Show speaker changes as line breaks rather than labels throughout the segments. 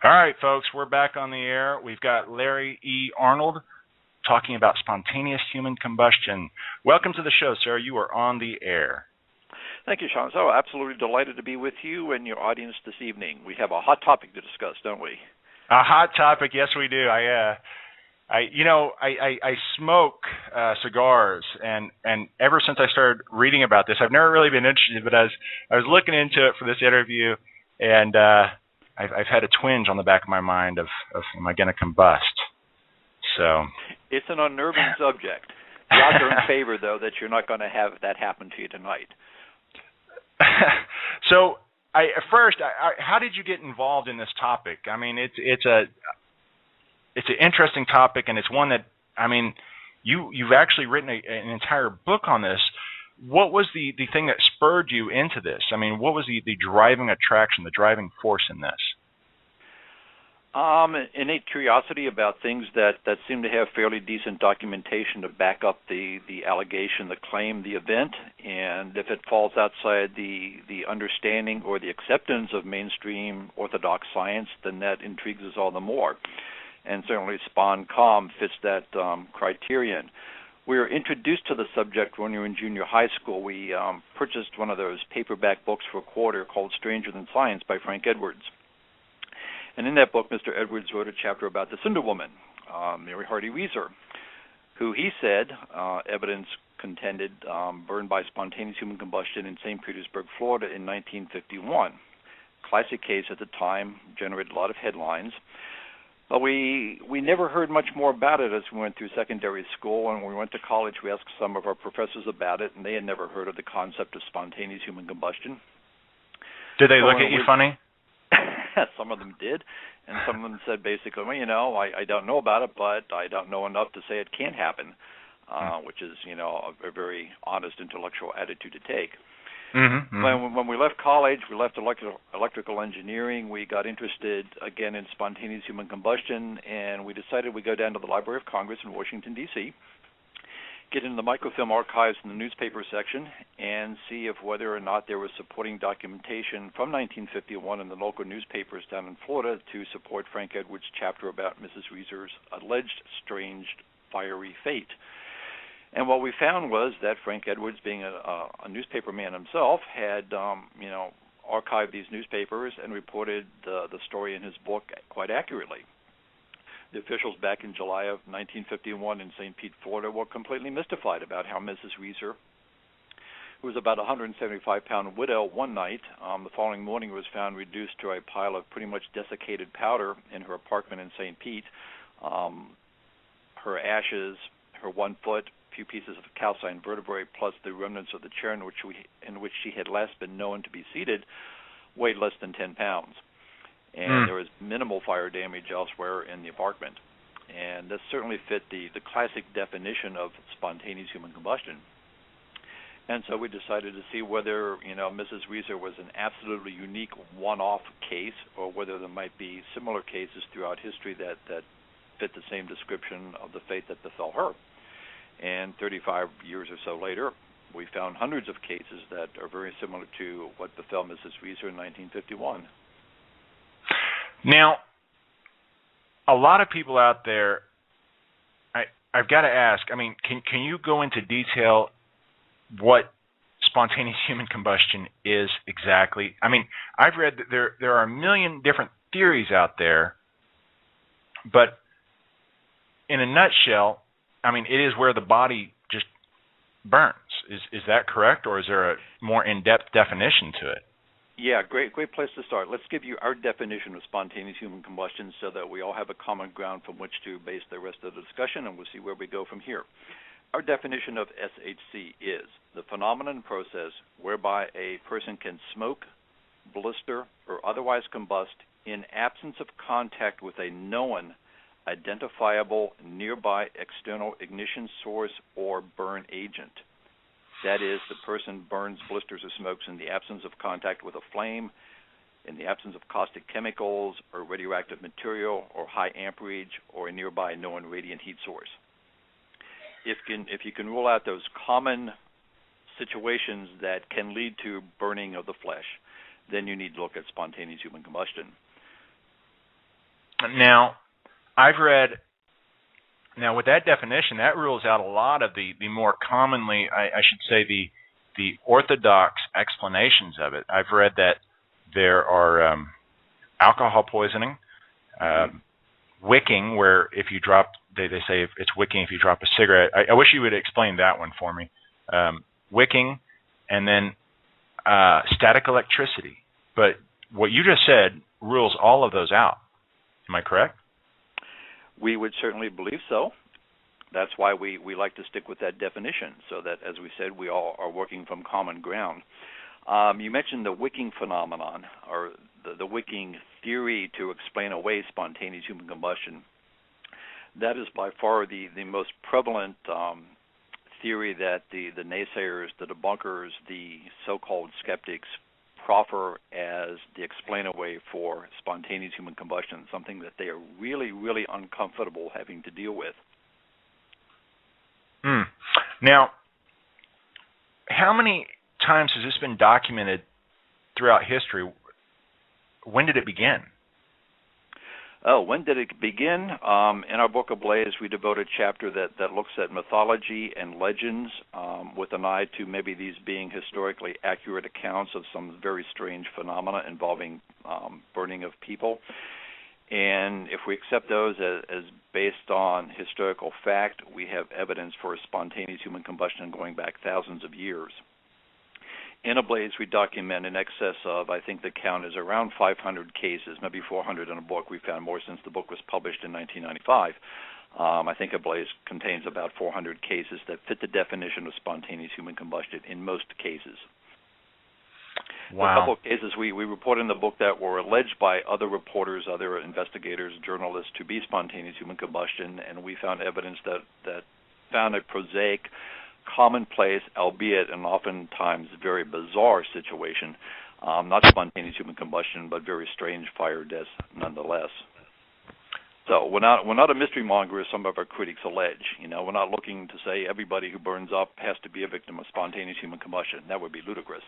All right, folks, we're back on the air. We've got Larry E. Arnold talking about spontaneous human combustion. Welcome to the show, sir. You are on the air.
Thank you, Sean. So absolutely delighted to be with you and your audience this evening. We have a hot topic to discuss, don't we?
A hot topic, yes, we do. I smoke cigars, and ever since I started reading about this, I've never really been interested. But as I was looking into it for this interview, and I've had a twinge on the back of my mind of am I going to combust? So
it's an unnerving subject. The odds are in favor, though, that you're not going to have that happen to you tonight.
So, how did you get involved in this topic? I mean, it's an interesting topic, and it's one that, I mean, you've actually written an entire book on this. What was the thing that spurred you into this? I mean, what was the driving attraction, the driving force in this?
Innate curiosity about things that seem to have fairly decent documentation to back up the allegation, the claim, the event, and if it falls outside the understanding or the acceptance of mainstream orthodox science, then that intrigues us all the more. And certainly SponCom fits that criterion. We were introduced to the subject when we were in junior high school. We purchased one of those paperback books for a quarter called Stranger Than Science by Frank Edwards. And in that book, Mr. Edwards wrote a chapter about the Cinder Woman, Mary Hardy Reeser, who he said, evidence contended, burned by spontaneous human combustion in St. Petersburg, Florida in 1951. Classic case at the time, generated a lot of headlines. But we never heard much more about it as we went through secondary school. And when we went to college, we asked some of our professors about it, and they had never heard of the concept of spontaneous human combustion.
Did they look at you funny?
Some of them did, and some of them said basically, well, I don't know about it, but I don't know enough to say it can't happen, which is, a very honest intellectual attitude to take.
Mm-hmm, mm-hmm.
When we left college, we left electrical engineering. We got interested again in spontaneous human combustion, and we decided we'd go down to the Library of Congress in Washington, D.C., get into the microfilm archives in the newspaper section, and see if whether or not there was supporting documentation from 1951 in the local newspapers down in Florida to support Frank Edwards' chapter about Mrs. Reeser's alleged strange fiery fate. And what we found was that Frank Edwards, being a newspaper man himself, had archived these newspapers and reported the story in his book quite accurately. The officials back in July of 1951 in St. Pete, Florida, were completely mystified about how Mrs. Reeser, who was about a 175-pound widow one night, the following morning was found reduced to a pile of pretty much desiccated powder in her apartment in St. Pete. Her ashes, her 1 foot, a few pieces of calcined vertebrae, plus the remnants of the chair in which she had last been known to be seated, weighed less than 10 pounds. And there was minimal fire damage elsewhere in the apartment. And this certainly fit the classic definition of spontaneous human combustion. And so we decided to see whether, Mrs. Reeser was an absolutely unique one-off case, or whether there might be similar cases throughout history that fit the same description of the fate that befell her. And 35 years or so later, we found hundreds of cases that are very similar to what befell Mrs. Reeser in 1951.
Now, a lot of people out there, I've got to ask, I mean, can you go into detail what spontaneous human combustion is exactly? I mean, I've read that there are a million different theories out there, but in a nutshell, I mean, it is where the body just burns. Is that correct, or is there a more in-depth definition to it?
Yeah, great place to start. Let's give you our definition of spontaneous human combustion so that we all have a common ground from which to base the rest of the discussion, and we'll see where we go from here. Our definition of SHC is the phenomenon process whereby a person can smoke, blister, or otherwise combust in absence of contact with a known, identifiable, nearby external ignition source or burn agent. That is, the person burns, blisters, or smokes in the absence of contact with a flame, in the absence of caustic chemicals or radioactive material or high amperage or a nearby known radiant heat source. If you can rule out those common situations that can lead to burning of the flesh, then you need to look at spontaneous human combustion.
Now, I've read, now with that definition, that rules out a lot of the more commonly, I should say, the orthodox explanations of it. I've read that there are alcohol poisoning, wicking, where if you drop, they say it's wicking if you drop a cigarette. I wish you would explain that one for me. Wicking, and then static electricity. But what you just said rules all of those out. Am I correct?
We would certainly believe so. That's why we like to stick with that definition, so that, as we said, we all are working from common ground. You mentioned the wicking phenomenon, or the wicking theory to explain away spontaneous human combustion. That is by far the most prevalent theory that the naysayers, the debunkers, the so-called skeptics proffer as the explain away for spontaneous human combustion, something that they are really, really uncomfortable having to deal with.
Now, how many times has this been documented throughout history? When did it begin?
Oh, when did it begin? In our book Ablaze, we devote a chapter that looks at mythology and legends with an eye to maybe these being historically accurate accounts of some very strange phenomena involving burning of people. And if we accept those as based on historical fact, we have evidence for spontaneous human combustion going back thousands of years. In Ablaze, we document in excess of, I think the count is around 500 cases, maybe 400 in a book. We found more since the book was published in 1995. I think Ablaze contains about 400 cases that fit the definition of spontaneous human combustion in most cases.
Wow.
A couple of cases we report in the book that were alleged by other reporters, other investigators, journalists to be spontaneous human combustion, and we found evidence that found a prosaic, commonplace, albeit and oftentimes very bizarre situation, not spontaneous human combustion, but very strange fire deaths nonetheless. So we're not a mystery monger, as some of our critics allege. We're not looking to say everybody who burns up has to be a victim of spontaneous human combustion. That would be ludicrous.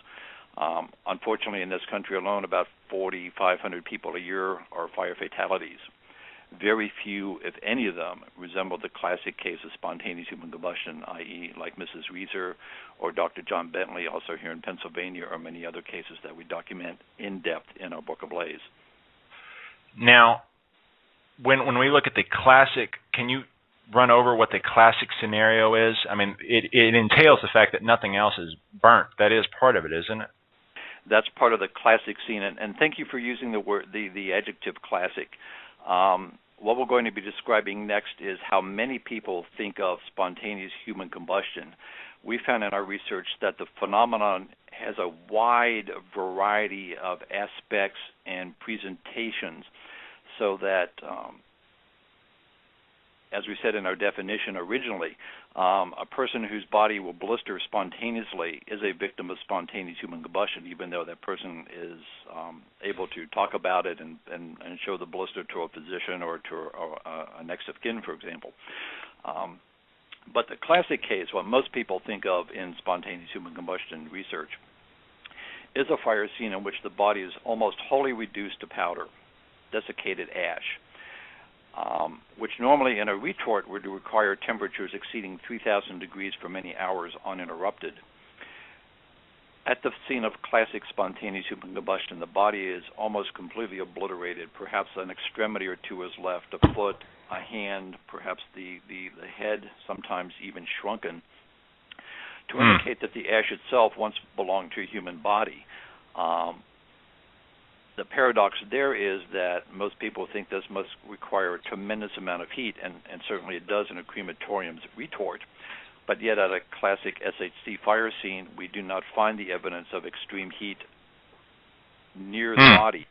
Unfortunately, in this country alone, about 4,500 people a year are fire fatalities. Very few, if any of them, resemble the classic case of spontaneous human combustion, i.e. like Mrs. Reeser or Dr. John Bentley, also here in Pennsylvania, or many other cases that we document in depth in our book Ablaze.
Now, when we look at the classic, can you run over what the classic scenario is? I mean, it entails the fact that nothing else is burnt. That is part of it, isn't it?
That's part of the classic scene, and thank you for using the adjective classic. What we're going to be describing next is how many people think of spontaneous human combustion. We found in our research that the phenomenon has a wide variety of aspects and presentations, so that, as we said in our definition originally, a person whose body will blister spontaneously is a victim of spontaneous human combustion, even though that person is able to talk about it and show the blister to a physician or to a next of kin, for example. But the classic case, what most people think of in spontaneous human combustion research, is a fire scene in which the body is almost wholly reduced to powder, desiccated ash, which normally in a retort would require temperatures exceeding 3,000 degrees for many hours uninterrupted. At the scene of classic spontaneous human combustion, the body is almost completely obliterated. Perhaps an extremity or two is left, a foot, a hand, perhaps the head, sometimes even shrunken, to indicate that the ash itself once belonged to a human body. The paradox there is that most people think this must require a tremendous amount of heat, and certainly it does in a crematorium's retort. But yet at a classic SHC fire scene, we do not find the evidence of extreme heat near the body.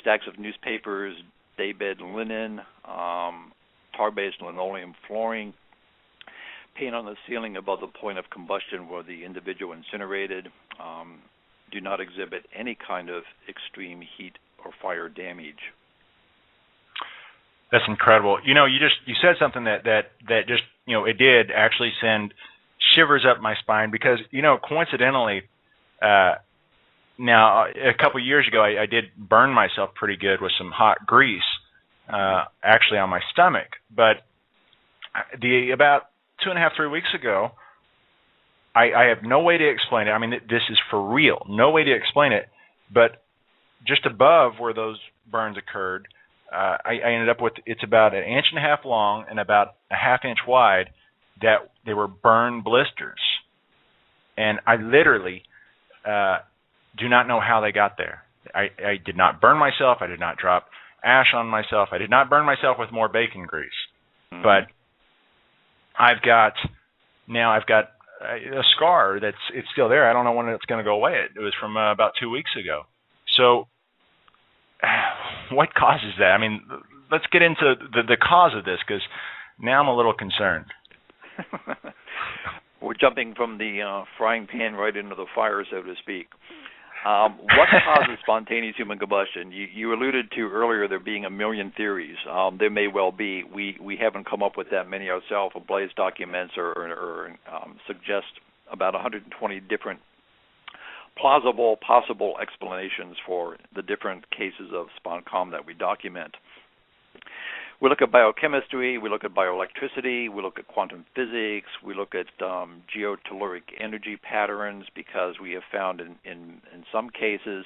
Stacks of newspapers, daybed linen, tar-based linoleum flooring, paint on the ceiling above the point of combustion where the individual incinerated, do not exhibit any kind of extreme heat or fire damage.
That's incredible. You said something that just, it did actually send shivers up my spine, because, coincidentally, now a couple of years ago I did burn myself pretty good with some hot grease, actually on my stomach. But about 2.5, 3 weeks ago, I have no way to explain it. I mean, this is for real. No way to explain it. But just above where those burns occurred, I ended up with, it's about 1.5 inches long and about a 1/2 inch wide, that they were burn blisters. And I literally do not know how they got there. I did not burn myself. I did not drop ash on myself. I did not burn myself with more bacon grease. Mm-hmm. But I've got a scar it's still there. I don't know when it's going to go away. It was from about 2 weeks ago. So what causes that? I mean, let's get into the cause of this, because now I'm a little concerned.
We're jumping from the frying pan right into the fire, so to speak. What causes spontaneous human combustion? You alluded to earlier there being a million theories. There may well be. We haven't come up with that many ourselves. Blaze documents or suggest about 120 different plausible, possible explanations for the different cases of SponCom that we document. We look at biochemistry, we look at bioelectricity, we look at quantum physics, we look at geotelluric energy patterns, because we have found in some cases,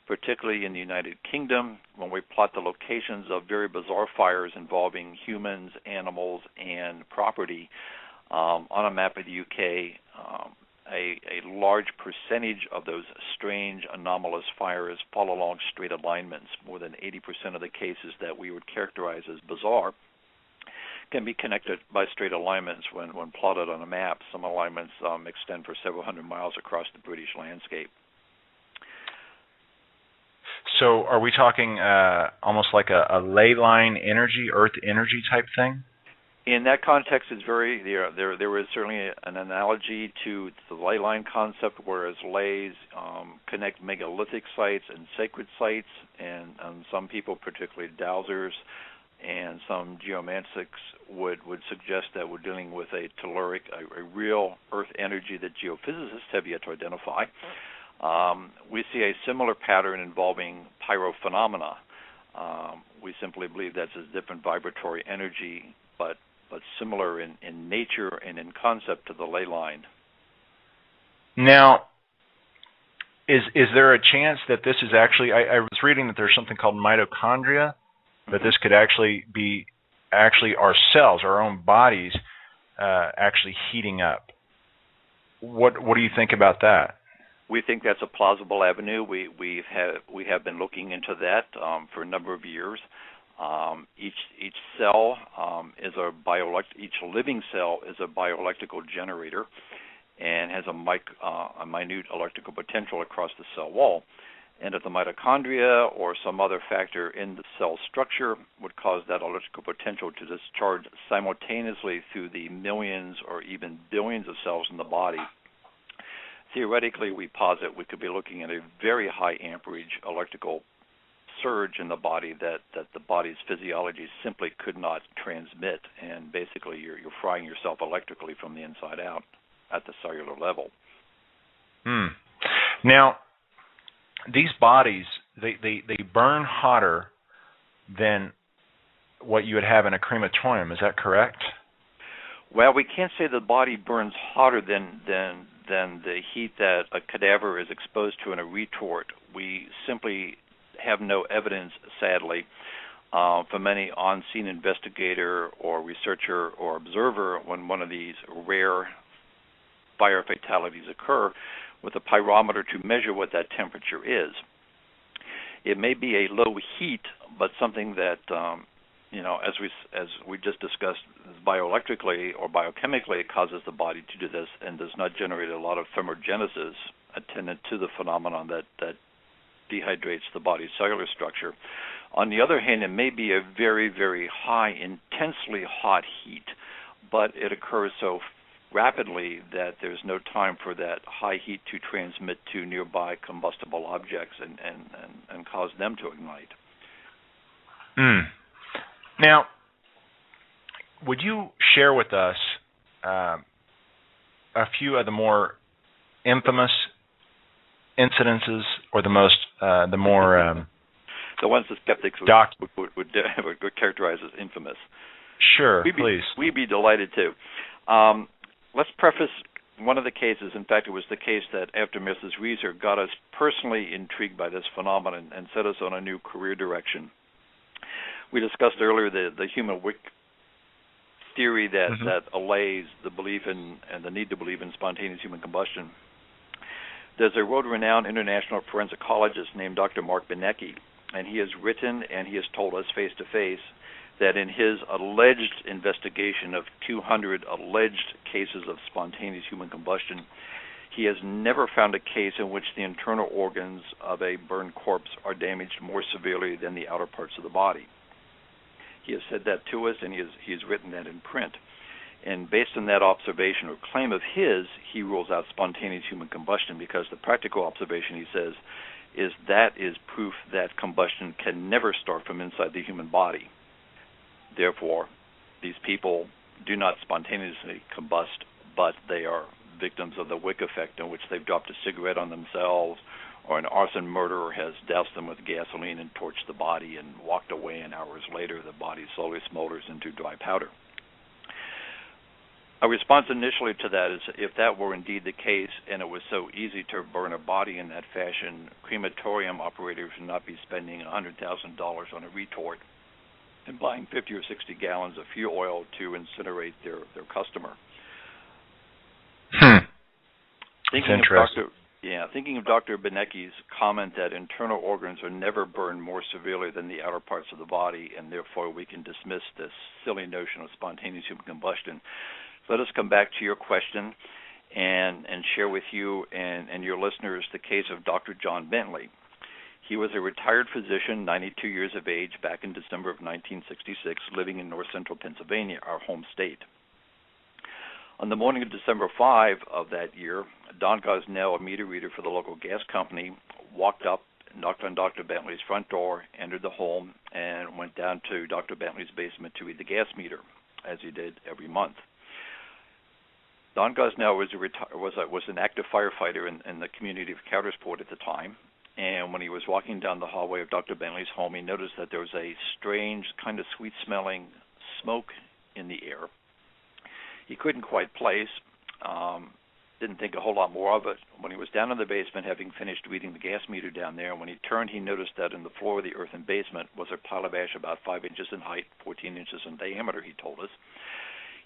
particularly in the United Kingdom, when we plot the locations of very bizarre fires involving humans, animals, and property on a map of the UK, a large percentage of those strange, anomalous fires fall along straight alignments. More than 80% of the cases that we would characterize as bizarre can be connected by straight alignments when plotted on a map. Some alignments extend for several hundred miles across the British landscape.
So are we talking almost like a ley line energy, earth energy type thing?
In that context, it's very there is certainly an analogy to the ley line concept, whereas leys connect megalithic sites and sacred sites, and some people, particularly dowsers and some geomantics, would suggest that we're dealing with a telluric, a real earth energy that geophysicists have yet to identify. We see a similar pattern involving pyrophenomena. We simply believe that's a different vibratory energy, but similar in nature and in concept to the ley line.
Now, is there a chance that this is actually, I was reading that there's something called mitochondria, that this could actually be our cells, our own bodies, actually heating up. What do you think about that?
We think that's a plausible avenue. We have been looking into that for a number of years. Each cell each living cell is a bioelectrical generator and has a minute electrical potential across the cell wall. And if the mitochondria or some other factor in the cell structure would cause that electrical potential to discharge simultaneously through the millions or even billions of cells in the body, theoretically, we posit we could be looking at a very high amperage electrical surge in the body that the body's physiology simply could not transmit, and basically you're frying yourself electrically from the inside out at the cellular level.
Now, these bodies, they burn hotter than what you would have in a crematorium. Is that correct?
Well, we can't say the body burns hotter than the heat that a cadaver is exposed to in a retort. We simply have no evidence, sadly, from any on-scene investigator or researcher or observer when one of these rare fire fatalities occur with a pyrometer to measure what that temperature is. It may be a low heat, but something that, as we just discussed, bioelectrically or biochemically, it causes the body to do this and does not generate a lot of thermogenesis attendant to the phenomenon that dehydrates the body's cellular structure. On the other hand, it may be a very, very high, intensely hot heat, but it occurs so rapidly that there's no time for that high heat to transmit to nearby combustible objects and cause them to ignite.
Now, would you share with us a few of the more infamous incidences, or the more
The ones the skeptics would characterize as infamous.
Sure, please.
We'd be delighted to. Let's preface one of the cases. In fact, it was the case that after Mrs. Reeser got us personally intrigued by this phenomenon and set us on a new career direction. We discussed earlier the human wick theory that allays the belief in and the need to believe in spontaneous human combustion. There's a world-renowned international forensicologist named Dr. Mark Benecke, and he has written and he has told us face-to-face that in his alleged investigation of 200 alleged cases of spontaneous human combustion, he has never found a case in which the internal organs of a burned corpse are damaged more severely than the outer parts of the body. He has said that to us, and he has written that in print. And based on that observation or claim of his, he rules out spontaneous human combustion because the practical observation, he says, is that is proof that combustion can never start from inside the human body. Therefore, these people do not spontaneously combust, but they are victims of the wick effect in which they've dropped a cigarette on themselves, or an arson murderer has doused them with gasoline and torched the body and walked away, and hours later the body slowly smolders into dry powder. Our response initially to that is if that were indeed the case and it was so easy to burn a body in that fashion, crematorium operators would not be spending $100,000 on a retort and buying 50 or 60 gallons of fuel oil to incinerate their customer. Thinking of Dr. Benecke's comment that internal organs are never burned more severely than the outer parts of the body, and therefore we can dismiss this silly notion of spontaneous human combustion. Let us come back to your question and share with you and your listeners the case of Dr. John Bentley. He was a retired physician, 92 years of age, back in December of 1966, living in north central Pennsylvania, our home state. On the morning of December 5 of that year, Don Gosnell, a meter reader for the local gas company, walked up, knocked on Dr. Bentley's front door, entered the home, and went down to Dr. Bentley's basement to read the gas meter, as he did every month. Don Gosnell was an active firefighter in the community of Coudersport at the time, and when he was walking down the hallway of Dr. Bentley's home, he noticed that there was a strange, kind of sweet-smelling smoke in the air. He couldn't quite place, didn't think a whole lot more of it. When he was down in the basement, having finished reading the gas meter down there, when he turned, he noticed that in the floor of the earthen basement was a pile of ash about 5 inches in height, 14 inches in diameter, he told us.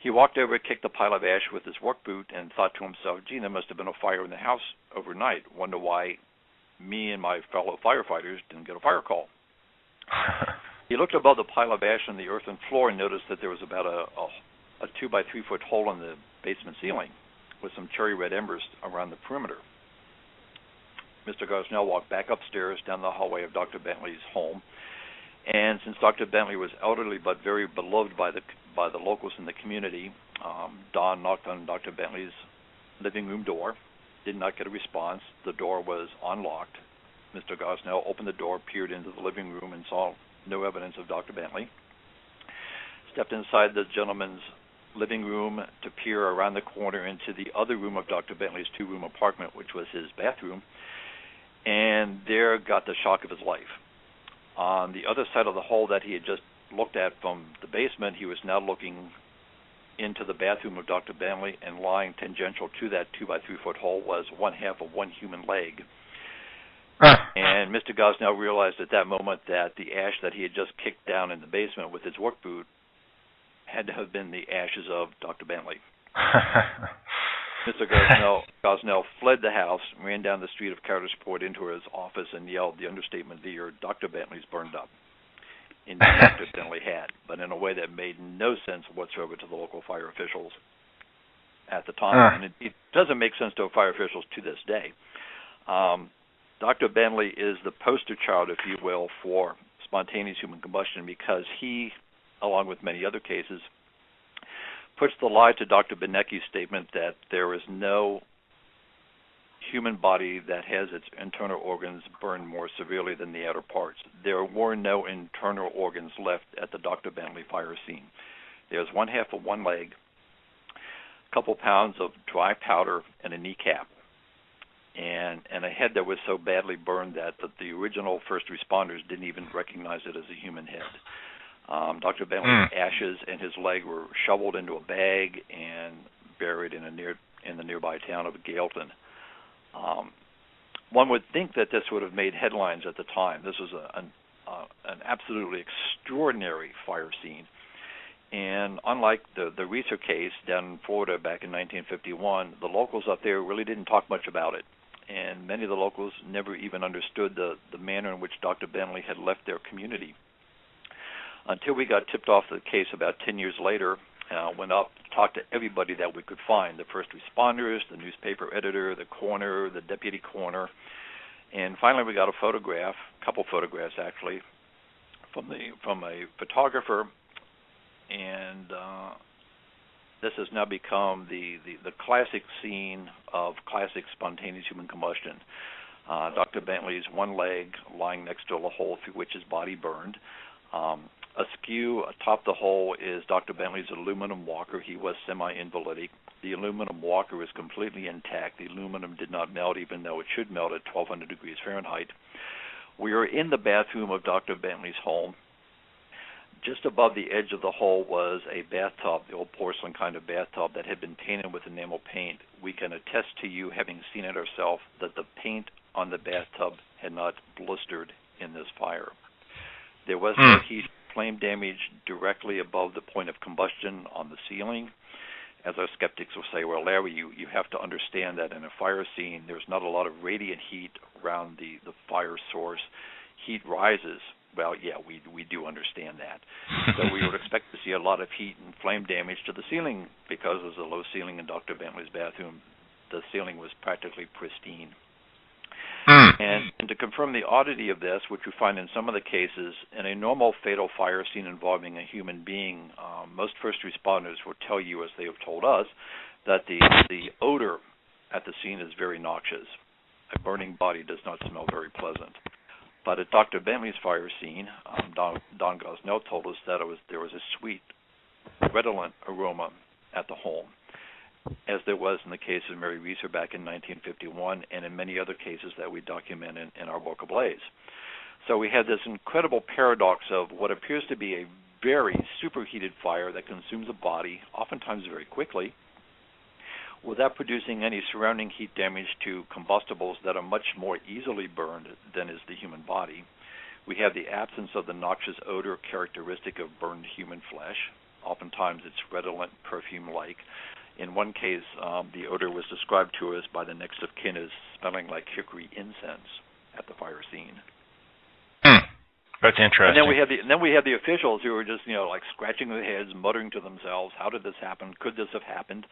He walked over, kicked the pile of ash with his work boot, and thought to himself, gee, there must have been a fire in the house overnight. Wonder why me and my fellow firefighters didn't get a fire call. He looked above the pile of ash on the earthen floor and noticed that there was about a 2 by 3 foot hole in the basement ceiling with some cherry red embers around the perimeter. Mr. Gosnell walked back upstairs down the hallway of Dr. Bentley's home, and since Dr. Bentley was elderly but very beloved by the locals in the community, Don knocked on Dr. Bentley's living room door, did not get a response. The door was unlocked. Mr. Gosnell opened the door, peered into the living room, and saw no evidence of Dr. Bentley. Stepped inside the gentleman's living room to peer around the corner into the other room of Dr. Bentley's 2-room apartment, which was his bathroom, and there got the shock of his life. On the other side of the hole that he had just looked at from the basement, he was now looking into the bathroom of Dr. Bentley, and lying tangential to that 2 by 3 foot hole was one half of one human leg. And Mr. Gosnell realized at that moment that the ash that he had just kicked down in the basement with his work boot had to have been the ashes of Dr. Bentley. Mr. Gosnell fled the house, ran down the street of Coudersport into his office, and yelled the understatement of the year, Dr. Bentley's burned up. Indeed, Dr. Bentley had, but in a way that made no sense whatsoever to the local fire officials at the time. And it doesn't make sense to fire officials to this day. Dr. Bentley is the poster child, if you will, for spontaneous human combustion because he, along with many other cases, puts the lie to Dr. Benecke's statement that there is no human body that has its internal organs burned more severely than the outer parts. There were no internal organs left at the Dr. Bentley fire scene. There's one half of one leg, a couple pounds of dry powder, and a kneecap. and a head that was so badly burned that the original first responders didn't even recognize it as a human head. Dr. Bentley's ashes and his leg were shoveled into a bag and buried in the nearby town of Gailton. One would think that this would have made headlines at the time. This was an absolutely extraordinary fire scene. And unlike the Reeser case down in Florida back in 1951, the locals up there really didn't talk much about it. And many of the locals never even understood the manner in which Dr. Bentley had left their community. Until we got tipped off the case about 10 years later, went up, talked to everybody that we could find, the first responders, the newspaper editor, the coroner, the deputy coroner, and finally we got a photograph, a couple photographs actually, from a photographer, and this has now become the classic scene of classic spontaneous human combustion. Dr. Bentley's one leg lying next to a hole through which his body burned. Askew atop the hole is Dr. Bentley's aluminum walker. He was semi-invalidic. The aluminum walker is completely intact. The aluminum did not melt, even though it should melt at 1,200 degrees Fahrenheit. We are in the bathroom of Dr. Bentley's home. Just above the edge of the hole was a bathtub, the old porcelain kind of bathtub that had been painted with enamel paint. We can attest to you, having seen it ourselves, that the paint on the bathtub had not blistered in this fire. There was no heat flame damage directly above the point of combustion on the ceiling. As our skeptics will say, well, Larry, you have to understand that in a fire scene, there's not a lot of radiant heat around the fire source. Heat rises. Well, yeah, we do understand that. So we would expect to see a lot of heat and flame damage to the ceiling because there's a low ceiling in Dr. Bentley's bathroom. The ceiling was practically pristine. And to confirm the oddity of this, which we find in some of the cases, in a normal fatal fire scene involving a human being, most first responders will tell you, as they have told us, that the odor at the scene is very noxious. A burning body does not smell very pleasant. But at Dr. Bentley's fire scene, Don Gosnell told us that there was a sweet, redolent aroma at the home, as there was in the case of Mary Reeser back in 1951 and in many other cases that we document in our book Ablaze. So we had this incredible paradox of what appears to be a very superheated fire that consumes a body, oftentimes very quickly, without producing any surrounding heat damage to combustibles that are much more easily burned than is the human body. We have the absence of the noxious odor characteristic of burned human flesh. Oftentimes it's redolent, perfume-like. In one case, the odor was described to us by the next of kin as smelling like hickory incense at the fire scene.
That's interesting.
And then we had the officials who were just, like scratching their heads, muttering to themselves, how did this happen? Could this have happened?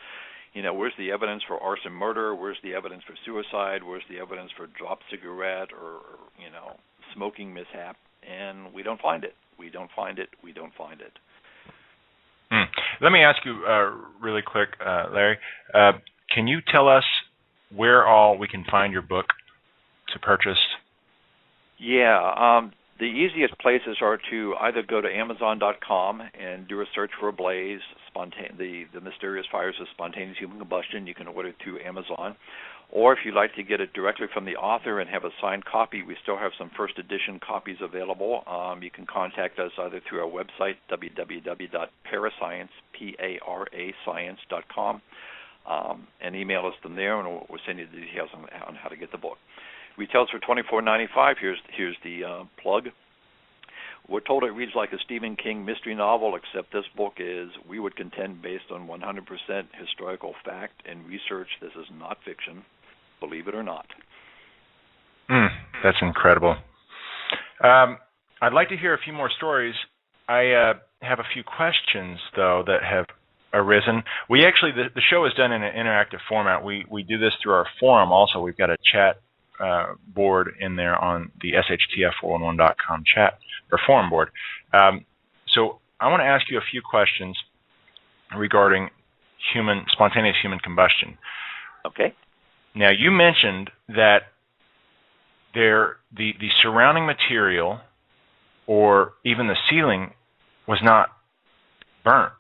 Where's the evidence for arson murder? Where's the evidence for suicide? Where's the evidence for dropped cigarette or smoking mishap? And we don't find it. We don't find it. We don't find it.
Let me ask you really quick, Larry. Can you tell us where all we can find your book to purchase?
Yeah. The easiest places are to either go to Amazon.com and do a search for Ablaze, the mysterious fires of spontaneous human combustion. You can order it through Amazon. Or if you'd like to get it directly from the author and have a signed copy, we still have some first edition copies available. You can contact us either through our website, www.parascience.com, and email us from there, and we'll send you the details on how to get the book. Retails for $24.95. Here's the plug. We're told it reads like a Stephen King mystery novel, except this book is, we would contend, based on 100% historical fact and research. This is not fiction, believe it or not.
That's incredible. I'd like to hear a few more stories. I have a few questions, though, that have arisen. We actually, the show is done in an interactive format. We do this through our forum also. We've got a chat board in there on the shtf411.com chat or forum board. So I want to ask you a few questions regarding spontaneous human combustion.
Okay.
Now, you mentioned that the surrounding material or even the ceiling was not burnt.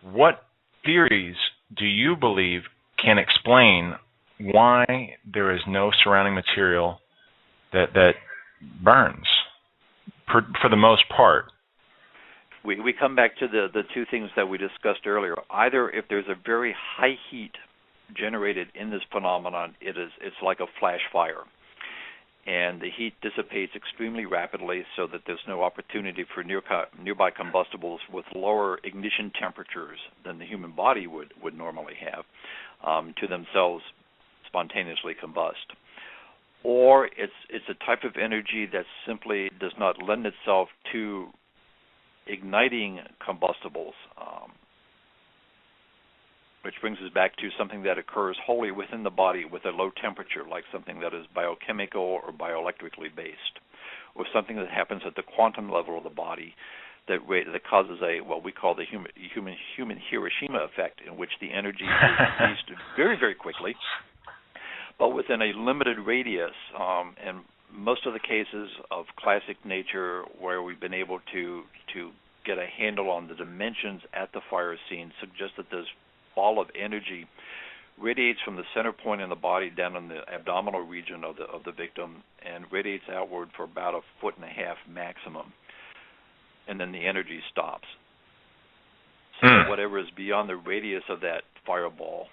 What theories do you believe can explain why there is no surrounding material that burns for the most part.
We come back to the two things that we discussed earlier. Either if there's a very high heat generated in this phenomenon, it's like a flash fire, and the heat dissipates extremely rapidly so that there's no opportunity for nearby combustibles with lower ignition temperatures than the human body would normally have to themselves spontaneously combust. Or it's a type of energy that simply does not lend itself to igniting combustibles, which brings us back to something that occurs wholly within the body with a low temperature, like something that is biochemical or bioelectrically based, or something that happens at the quantum level of the body that causes what we call the human Hiroshima effect, in which the energy is released very, very quickly, but within a limited radius. And most of the cases of classic nature where we've been able to get a handle on the dimensions at the fire scene suggest that this ball of energy radiates from the center point in the body down in the abdominal region of the victim and radiates outward for about 1.5 feet maximum, and then the energy stops. So whatever is beyond the radius of that fireball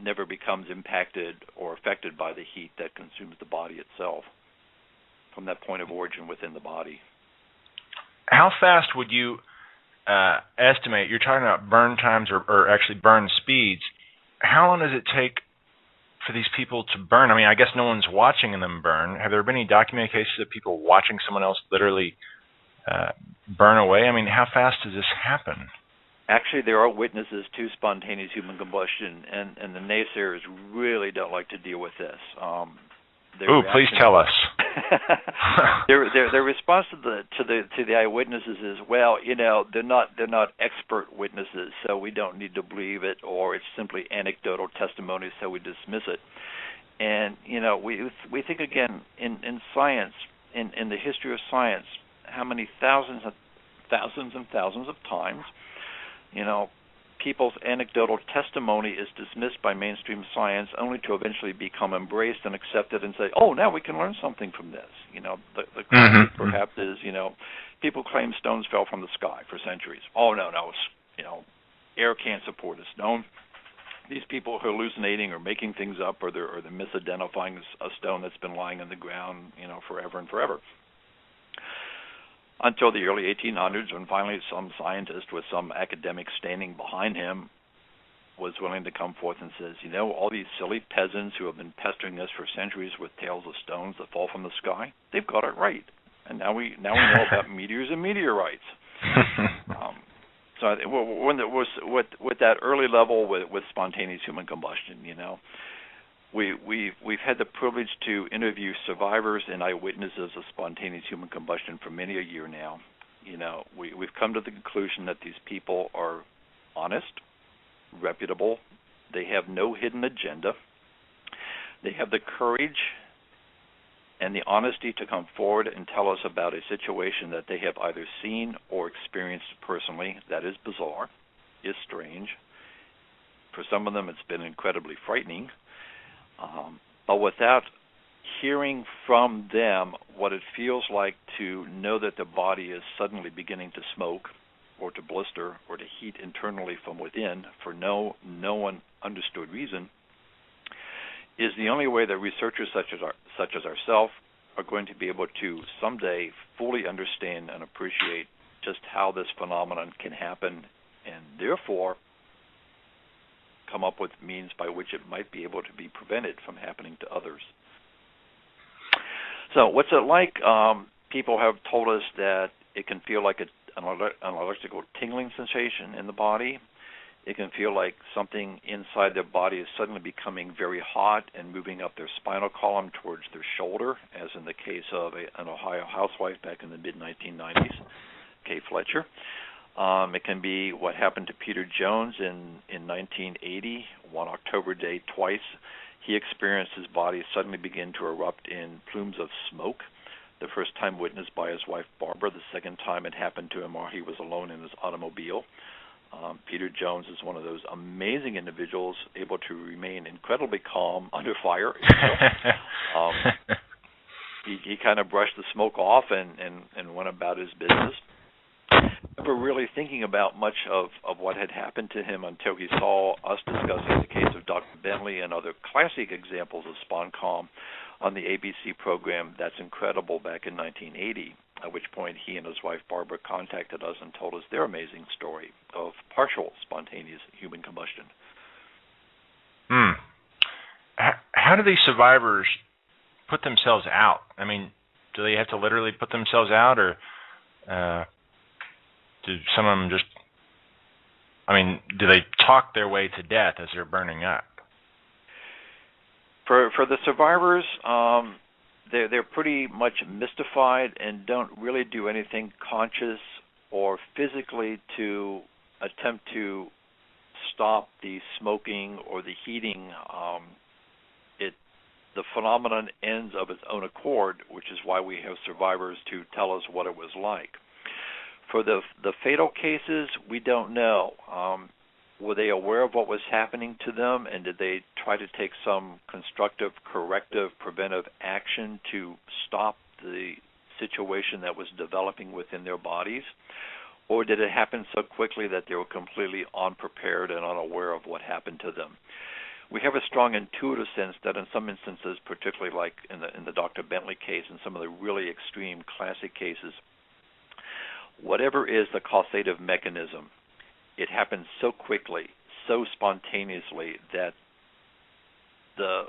never becomes impacted or affected by the heat that consumes the body itself from that point of origin within the body.
How fast would you estimate? You're talking about burn times or actually burn speeds. How long does it take for these people to burn? I mean, I guess no one's watching them burn. Have there been any documented cases of people watching someone else literally burn away? I mean, how fast does this happen?
Actually, there are witnesses to spontaneous human combustion, and the naysayers really don't like to deal with this.
Please tell us.
Their response to the eyewitnesses is, well, they're not expert witnesses, so we don't need to believe it, or it's simply anecdotal testimony, so we dismiss it. And we think again in science, in the history of science, how many thousands and thousands of times, people's anecdotal testimony is dismissed by mainstream science only to eventually become embraced and accepted and say, oh, now we can learn something from this. The classic perhaps is, people claim stones fell from the sky for centuries. Oh, no, air can't support a stone. These people are hallucinating or making things up, or they're misidentifying a stone that's been lying in the ground, forever and forever. Until the early 1800s, when finally some scientist with some academic standing behind him was willing to come forth and says, all these silly peasants who have been pestering us for centuries with tales of stones that fall from the sky, they've got it right. And now we know about meteors and meteorites. So when it was with that early level with spontaneous human combustion, We've had the privilege to interview survivors and eyewitnesses of spontaneous human combustion for many a year now. We've come to the conclusion that these people are honest, reputable. They have no hidden agenda. They have the courage and the honesty to come forward and tell us about a situation that they have either seen or experienced personally that is bizarre, is strange. For some of them, it's been incredibly frightening. But without hearing from them what it feels like to know that the body is suddenly beginning to smoke or to blister or to heat internally from within for no one understood reason, is the only way that researchers such as ourselves are going to be able to someday fully understand and appreciate just how this phenomenon can happen, and therefore come up with means by which it might be able to be prevented from happening to others. So what's it like? People have told us that it can feel like an electrical tingling sensation in the body. It can feel like something inside their body is suddenly becoming very hot and moving up their spinal column towards their shoulder, as in the case of an Ohio housewife back in the mid-1990s, Kay Fletcher. It can be what happened to Peter Jones in 1980, one October day twice. He experienced his body suddenly begin to erupt in plumes of smoke, the first time witnessed by his wife Barbara. The second time it happened to him while he was alone in his automobile. Peter Jones is one of those amazing individuals, able to remain incredibly calm under fire. He kind of brushed the smoke off and went about his business, never really thinking about much of what had happened to him until he saw us discussing the case of Dr. Bentley and other classic examples of SponCom on the ABC program That's Incredible back in 1980, at which point he and his wife Barbara contacted us and told us their amazing story of partial spontaneous human combustion.
How do these survivors put themselves out? I mean, do they have to literally put themselves out, or do some of them just, do they talk their way to death as they're burning up?
For the survivors, they're pretty much mystified and don't really do anything conscious or physically to attempt to stop the smoking or the heating. The phenomenon ends of its own accord, which is why we have survivors to tell us what it was like. For the fatal cases, we don't know. Were they aware of what was happening to them, and did they try to take some constructive, corrective, preventive action to stop the situation that was developing within their bodies? Or did it happen so quickly that they were completely unprepared and unaware of what happened to them? We have a strong intuitive sense that in some instances, particularly like in the Dr. Bentley case and some of the really extreme classic cases, whatever is the causative mechanism, it happens so quickly, so spontaneously, that the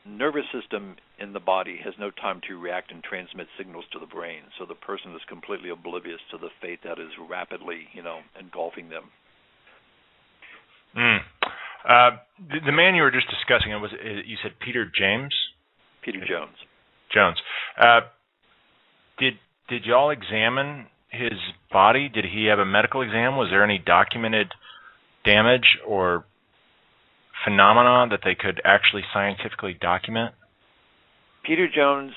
nervous system in the body has no time to react and transmit signals to the brain. So the person is completely oblivious to the fate that is rapidly, engulfing them.
The man you were just discussing, you said Peter James?
Peter Jones.
Jones. Did y'all examine his body? Did he have a medical exam? Was there any documented damage or phenomena that they could actually scientifically document?
Peter Jones,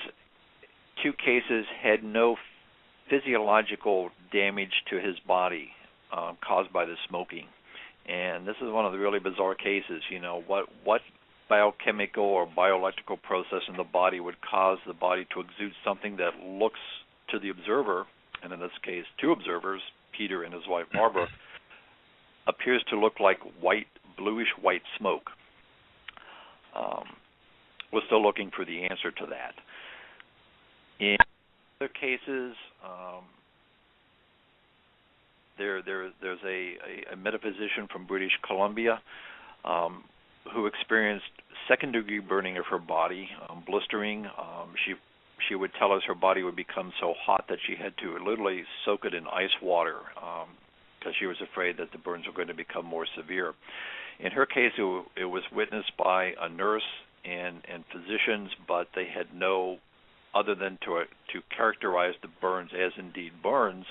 2 cases, had no physiological damage to his body caused by the smoking. And this is one of the really bizarre cases. What biochemical or bioelectrical process in the body would cause the body to exude something that looks to the observer, and in this case 2 observers, Peter and his wife Barbara, appears to look like bluish white smoke. We're still looking for the answer to that. In other cases, there's a metaphysician from British Columbia who experienced second-degree burning of her body, blistering. She would tell us her body would become so hot that she had to literally soak it in ice water because she was afraid that the burns were going to become more severe. In her case, it was witnessed by a nurse and physicians, but they had no, other than to characterize the burns as indeed burns.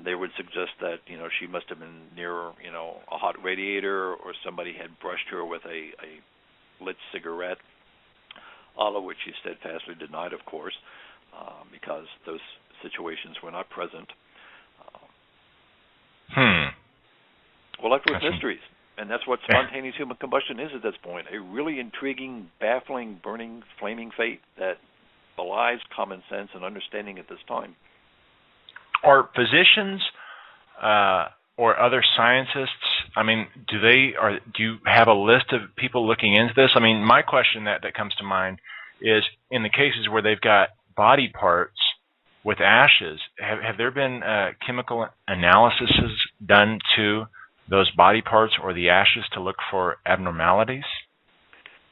They would suggest that she must have been near a hot radiator, or somebody had brushed her with a lit cigarette, all of which she steadfastly denied, of course, because those situations were not present. We're left with mysteries, and that's what spontaneous human combustion is at this point, a really intriguing, baffling, burning, flaming fate that belies common sense and understanding at this time.
Are physicians or other scientists, do you have a list of people looking into this? My question that comes to mind is, in the cases where they've got body parts with ashes, have there been chemical analyses done to those body parts or the ashes to look for abnormalities?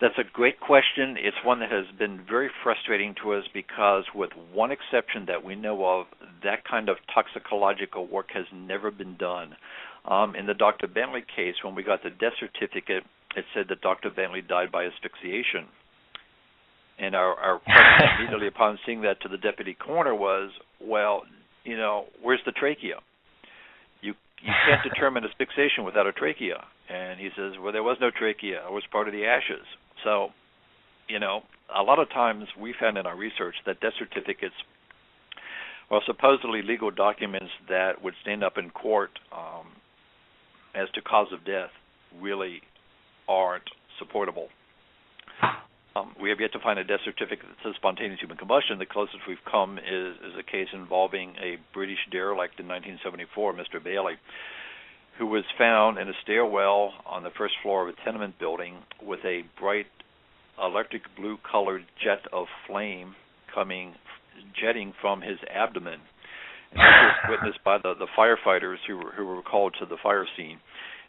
That's a great question. It's one that has been very frustrating to us because, with one exception that we know of, that kind of toxicological work has never been done. In the Dr. Bentley case, when we got the death certificate, it said that Dr. Bentley died by asphyxiation. And our question immediately upon seeing that to the deputy coroner was, where's the trachea? You can't determine asphyxiation without a trachea. And he says, well, there was no trachea. It was part of the ashes. So, a lot of times we found in our research that death certificates are supposedly legal documents that would stand up in court as to cause of death really aren't supportable. We have yet to find a death certificate that says spontaneous human combustion. The closest we've come is a case involving a British derelict in 1974, Mr. Bailey, who was found in a stairwell on the first floor of a tenement building with a bright electric blue-colored jet of flame jetting from his abdomen. And this was witnessed by the firefighters who were called to the fire scene.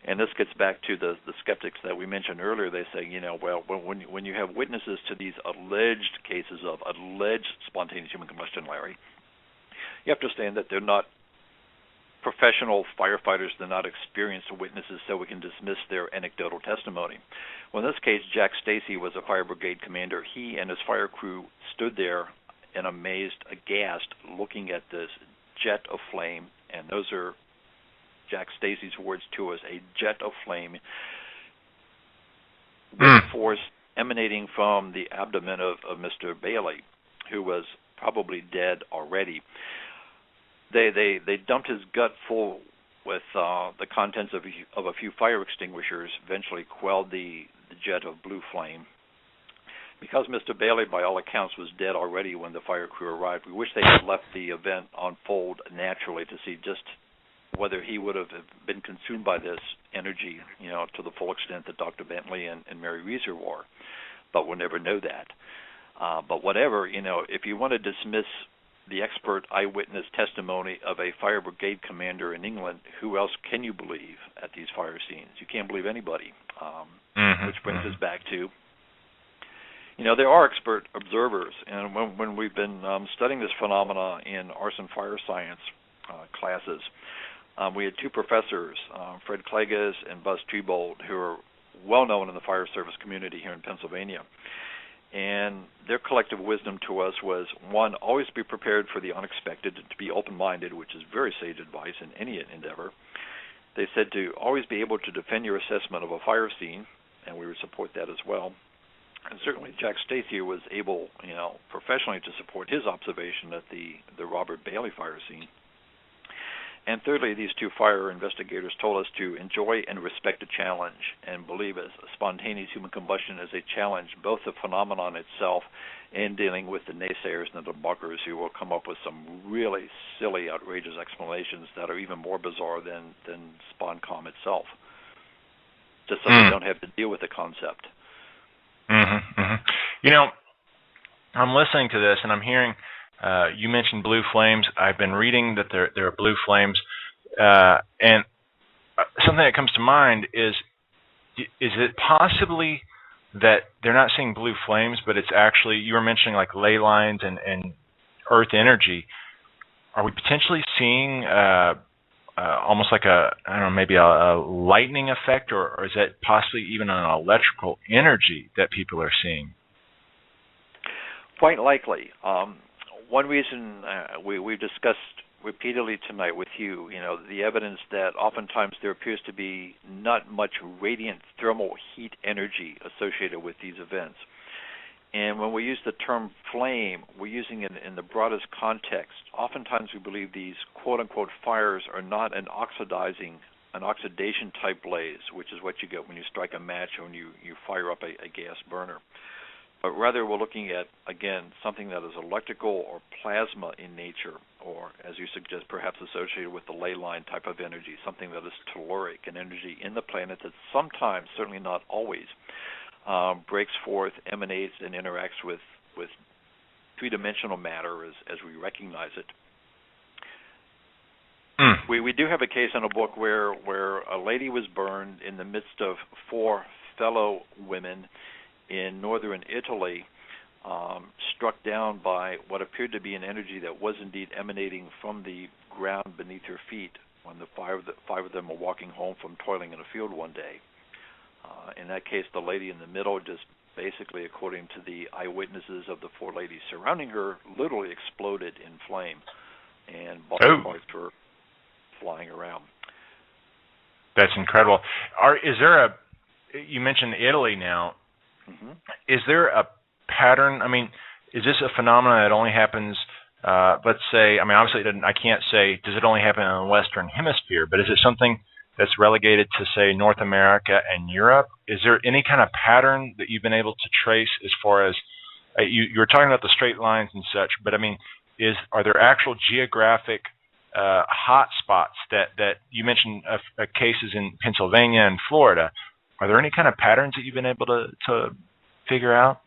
And this gets back to the skeptics that we mentioned earlier. They say, well, when you have witnesses to these alleged cases of alleged spontaneous human combustion, Larry, you have to understand that they're not professional firefighters, they're not experienced witnesses, so we can dismiss their anecdotal testimony. Well, in this case, Jack Stacy was a fire brigade commander. He and his fire crew stood there and amazed, aghast, looking at this jet of flame, and those are Jack Stacy's words to us, a jet of flame with force emanating from the abdomen of Mr. Bailey, who was probably dead already. They dumped his gut full with the contents of a few fire extinguishers, eventually quelled the jet of blue flame. Because Mr. Bailey, by all accounts, was dead already when the fire crew arrived, we wish they had left the event unfold naturally to see just whether he would have been consumed by this energy, to the full extent that Dr. Bentley and Mary Reeser were. But we'll never know that. But whatever, if you want to dismiss the expert eyewitness testimony of a fire brigade commander in England, who else can you believe at these fire scenes? You can't believe anybody. Which brings us back to, there are expert observers, and when we've been studying this phenomena in arson fire science classes, we had two professors, Fred Klages and Buzz Trebold, who are well known in the fire service community here in Pennsylvania. And their collective wisdom to us was, one, always be prepared for the unexpected, to be open-minded, which is very sage advice in any endeavor. They said to always be able to defend your assessment of a fire scene, and we would support that as well. And certainly Jack Stacy was able, professionally to support his observation at the Robert Bailey fire scene. And thirdly, these two fire investigators told us to enjoy and respect a challenge and believe as spontaneous human combustion as a challenge, both the phenomenon itself and dealing with the naysayers and the debunkers who will come up with some really silly, outrageous explanations that are even more bizarre than SponCom itself, just so they don't have to deal with the concept.
I'm listening to this and I'm hearing you mentioned blue flames. I've been reading that there are blue flames, and something that comes to mind is it possibly that they're not seeing blue flames, but it's actually, you were mentioning like ley lines and earth energy. Are we potentially seeing almost like maybe a lightning effect, or is that possibly even an electrical energy that people are seeing?
Quite likely. One reason we've discussed repeatedly tonight with you, the evidence that oftentimes there appears to be not much radiant thermal heat energy associated with these events. And when we use the term flame, we're using it in the broadest context. Oftentimes we believe these quote-unquote fires are not an oxidation-type blaze, which is what you get when you strike a match or when you fire up a gas burner. But rather we're looking at, again, something that is electrical or plasma in nature, or, as you suggest, perhaps associated with the ley line type of energy, something that is telluric, an energy in the planet that sometimes, certainly not always, breaks forth, emanates, and interacts with three-dimensional matter as we recognize it. We do have a case in a book where a lady was burned in the midst of four fellow women in northern Italy, struck down by what appeared to be an energy that was indeed emanating from the ground beneath her feet when the five of them were walking home from toiling in a field one day. In that case, the lady in the middle just basically, according to the eyewitnesses of the four ladies surrounding her, literally exploded in flame, and body parts were flying around.
That's incredible. You mentioned Italy now. Mm-hmm. Is there a pattern? I mean, is this a phenomenon that only happens, let's say, obviously I can't say, does it only happen in the Western Hemisphere, but is it something that's relegated to, say, North America and Europe. Is there any kind of pattern that you've been able to trace as far as you were talking about the straight lines and such, but I mean, are there actual geographic hot spots that you mentioned cases in Pennsylvania and Florida? Are there any kind of patterns that you've been able to figure out?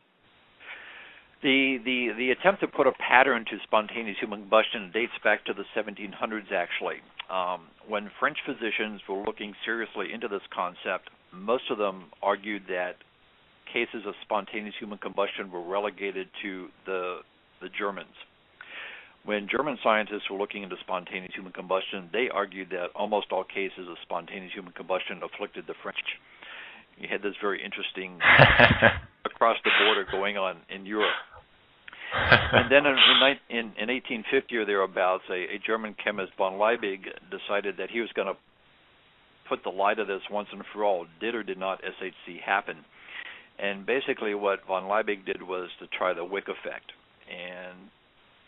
The attempt to put a pattern to spontaneous human combustion dates back to the 1700s, actually. When French physicians were looking seriously into this concept, most of them argued that cases of spontaneous human combustion were relegated to the Germans. When German scientists were looking into spontaneous human combustion, they argued that almost all cases of spontaneous human combustion afflicted the French. You had this very interesting across the border going on in Europe. And then in 1850 or thereabouts, a German chemist, von Liebig, decided that he was going to put the lie to this once and for all. Did or did not SHC happen? And basically what von Liebig did was to try the Wick effect. And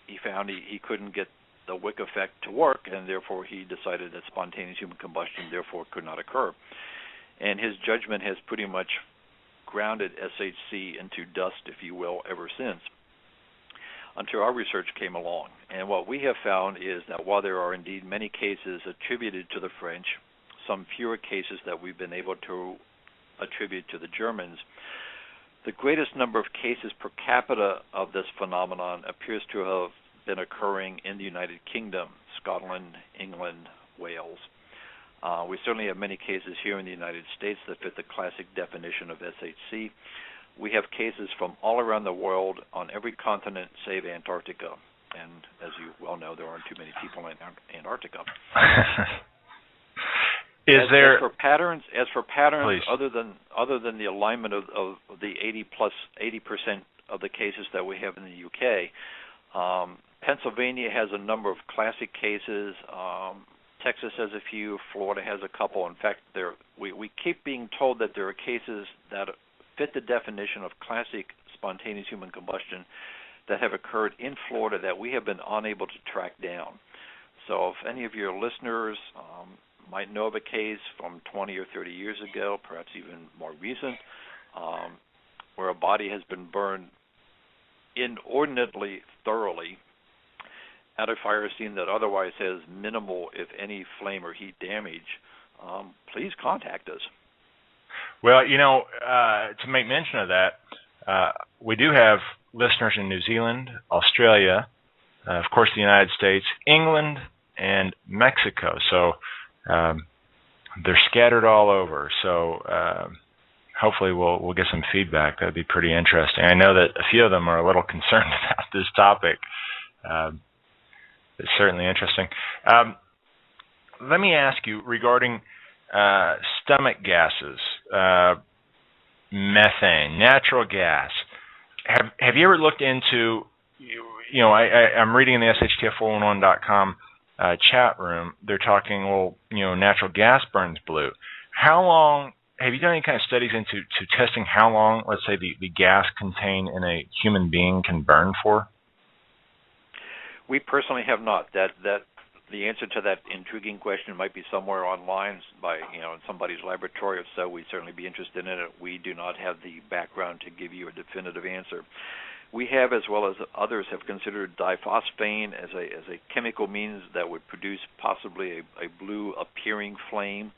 he found he couldn't get the Wick effect to work, and therefore he decided that spontaneous human combustion therefore could not occur. And his judgment has pretty much grounded SHC into dust, if you will, ever since, until our research came along. And what we have found is that while there are indeed many cases attributed to the French, some fewer cases that we've been able to attribute to the Germans, the greatest number of cases per capita of this phenomenon appears to have been occurring in the United Kingdom, Scotland, England, Wales. We certainly have many cases here in the United States that fit the classic definition of SHC. We have cases from all around the world on every continent save Antarctica. And as you well know, there aren't too many people in Antarctica. As for patterns,
Please.
other than the alignment of the 80% of the cases that we have in the UK, Pennsylvania has a number of classic cases. Texas has a few. Florida has a couple. In fact, we keep being told that there are cases that fit the definition of classic spontaneous human combustion that have occurred in Florida that we have been unable to track down. So if any of your listeners might know of a case from 20 or 30 years ago, perhaps even more recent, where a body has been burned inordinately thoroughly at a fire scene that otherwise has minimal, if any, flame or heat damage, please contact us.
Well, to make mention of that, we do have listeners in New Zealand, Australia, of course the United States, England, and Mexico. So they're scattered all over. So hopefully we'll get some feedback. That would be pretty interesting. I know that a few of them are a little concerned about this topic. It's certainly interesting. Let me ask you regarding stomach gases, methane, natural gas. Have you ever looked into, I'm reading in the SHTF411.com chat room, they're talking, natural gas burns blue. How long, have you done any kind of studies into testing how long, let's say, the gas contained in a human being can burn for?
We personally have not. That the answer to that intriguing question might be somewhere online by in somebody's laboratory. If so, we'd certainly be interested in it. We do not have the background to give you a definitive answer. We have, as well as others, have considered diphosphane as a chemical means that would produce possibly a blue appearing flame.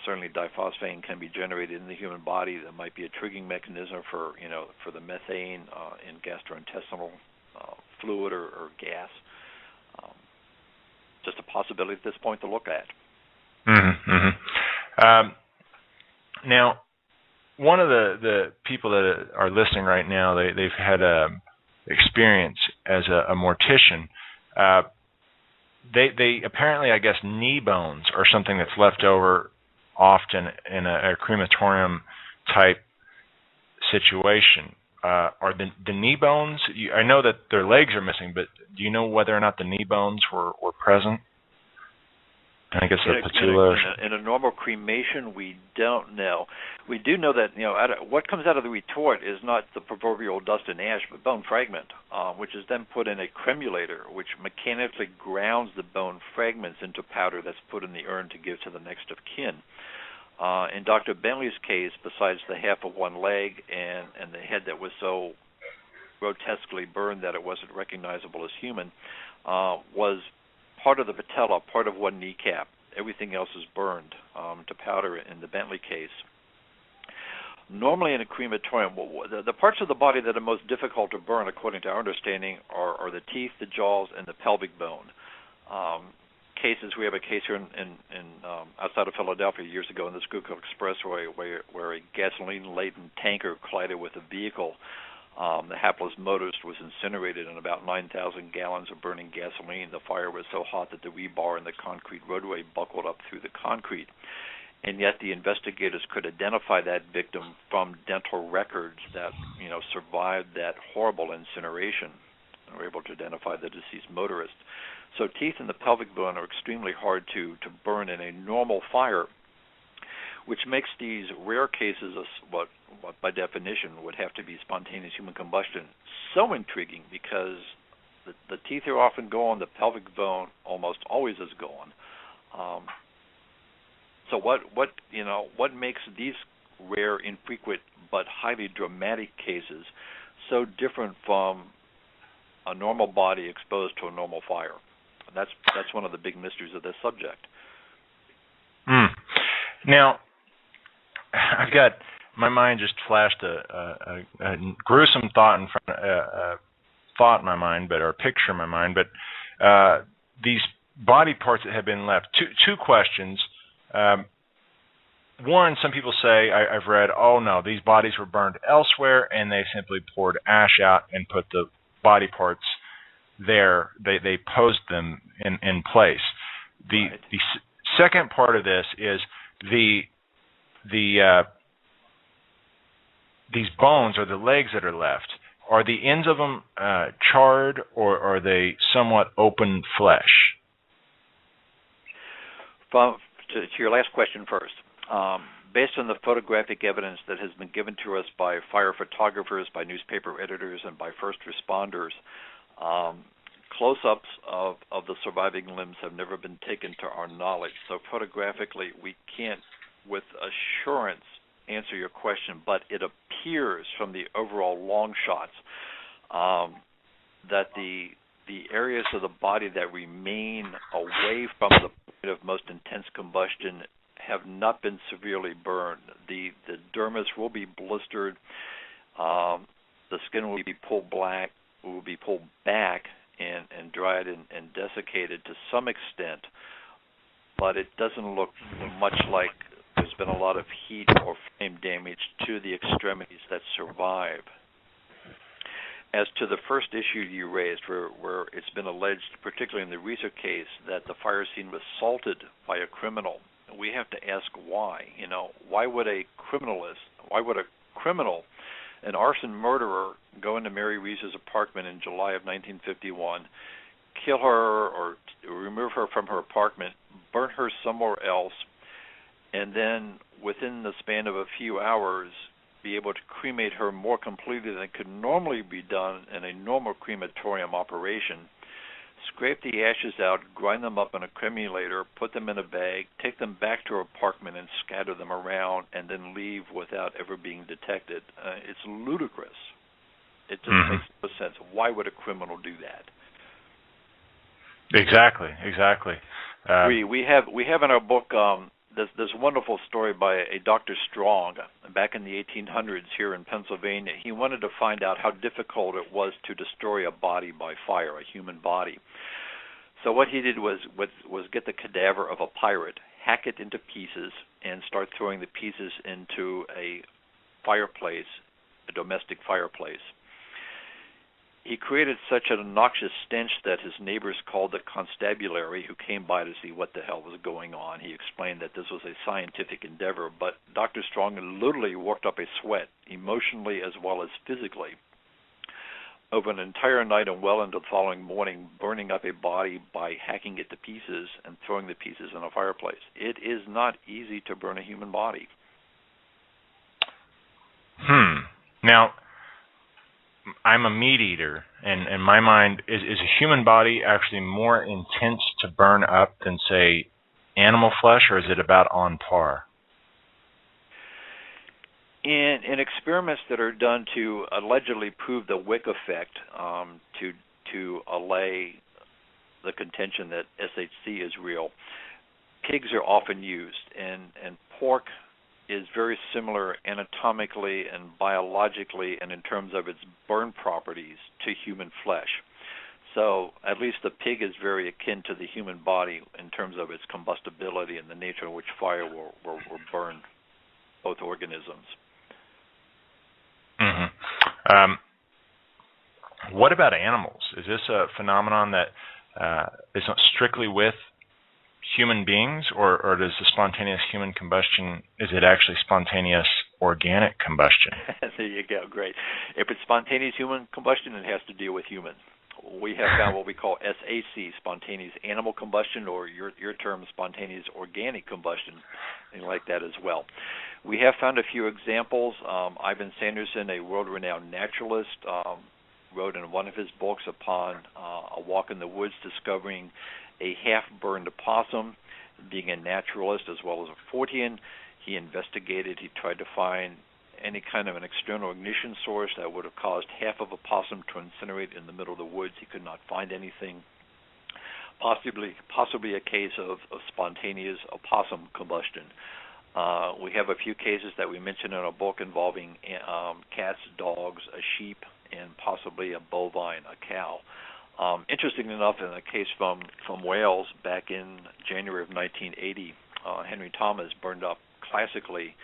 Certainly, diphosphane can be generated in the human body. That might be a triggering mechanism for the methane in gastrointestinal fluid or gas. Just a possibility at this point to look at.
Now, one of the people that are listening right now, they've had experience as a mortician. They apparently, I guess, knee bones are something that's left over often in a crematorium type situation. Are the knee bones? I know that their legs are missing, but do you know whether or not the knee bones were present? I think it's the patula.
In a normal cremation, we don't know. We do know that what comes out of the retort is not the proverbial dust and ash, but bone fragment, which is then put in a cremulator, which mechanically grounds the bone fragments into powder that's put in the urn to give to the next of kin. In Dr. Bentley's case, besides the half of one leg and the head that was so grotesquely burned that it wasn't recognizable as human, was part of the patella, part of one kneecap. Everything else is burned to powder in the Bentley case. Normally in a crematorium, the parts of the body that are most difficult to burn, according to our understanding, are the teeth, the jaws, and the pelvic bone. We have a case here in outside of Philadelphia years ago in the Schuylkill Expressway where a gasoline-laden tanker collided with a vehicle. The hapless motorist was incinerated, and about 9,000 gallons of burning gasoline. The fire was so hot that the rebar in the concrete roadway buckled up through the concrete. And yet the investigators could identify that victim from dental records that survived that horrible incineration. They were able to identify the deceased motorist. So teeth and the pelvic bone are extremely hard to burn in a normal fire, which makes these rare cases of what by definition would have to be spontaneous human combustion so intriguing, because the teeth are often gone, the pelvic bone almost always is gone. So what makes these rare, infrequent, but highly dramatic cases so different from a normal body exposed to a normal fire? That's one of the big mysteries of this subject.
Now, I've got my mind just flashed a gruesome thought thought in my mind, or a picture in my mind. But these body parts that have been left. Two questions. One, some people say, I've read, oh no, these bodies were burned elsewhere, and they simply poured ash out and put the body parts there. They posed them in place. The second part of this is these bones, or the legs that are left, are the ends of them charred, or are they somewhat open flesh?
To your last question first, based on the photographic evidence that has been given to us by fire photographers, by newspaper editors, and by first responders, close-ups of the surviving limbs have never been taken to our knowledge. So photographically, we can't with assurance answer your question, but it appears from the overall long shots that the areas of the body that remain away from the point of most intense combustion have not been severely burned. The dermis will be blistered. The skin will be pulled back and dried and desiccated to some extent, but it doesn't look much like there's been a lot of heat or flame damage to the extremities that survive. As to the first issue you raised, where it's been alleged, particularly in the Reeser case, that the fire scene was salted by a criminal, we have to ask why. Why would a criminal, an arson murderer, go into Mary Reeser's apartment in July of 1951, kill her or remove her from her apartment, burn her somewhere else, and then within the span of a few hours be able to cremate her more completely than could normally be done in a normal crematorium operation, scrape the ashes out, grind them up in a cremulator, put them in a bag, take them back to her apartment and scatter them around, and then leave without ever being detected. It's ludicrous. It just makes no sense. Why would a criminal do that?
Exactly.
We have in our book this wonderful story by a Dr. Strong back in the 1800s here in Pennsylvania. He wanted to find out how difficult it was to destroy a body by fire, a human body. So what he did was get the cadaver of a pirate, hack it into pieces, and start throwing the pieces into a fireplace, a domestic fireplace. He created such an noxious stench that his neighbors called the constabulary, who came by to see what the hell was going on. He explained that this was a scientific endeavor, but Dr. Strong literally worked up a sweat, emotionally as well as physically. over an entire night and well into the following morning, burning up a body by hacking it to pieces and throwing the pieces in a fireplace. It is not easy to burn a human body.
Now, I'm a meat eater, and in my mind, is a human body actually more intense to burn up than, say, animal flesh, or is it about on par?
In experiments that are done to allegedly prove the wick effect, to allay the contention that SHC is real, pigs are often used, and pork is very similar anatomically and biologically and in terms of its burn properties to human flesh. So at least the pig is very akin to the human body in terms of its combustibility and the nature in which fire will burn both organisms.
What about animals? Is this a phenomenon that is not strictly with human beings, or does the spontaneous human combustion, is it actually spontaneous organic combustion?
There you go, great. If it's spontaneous human combustion, it has to deal with humans. We have found what we call SAC, spontaneous animal combustion, or your term, spontaneous organic combustion, and like that as well. We have found a few examples. Ivan Sanderson, a world-renowned naturalist, wrote in one of his books upon a walk in the woods discovering a half-burned opossum. Being a naturalist as well as a Fortean, he investigated. He tried to find any kind of an external ignition source that would have caused half of a possum to incinerate in the middle of the woods. He could not find anything. Possibly a case of spontaneous opossum combustion. We have a few cases that we mentioned in our book involving cats, dogs, a sheep, and possibly a bovine, a cow. Interesting enough, in a case from Wales back in January of 1980, Henry Thomas burned up classically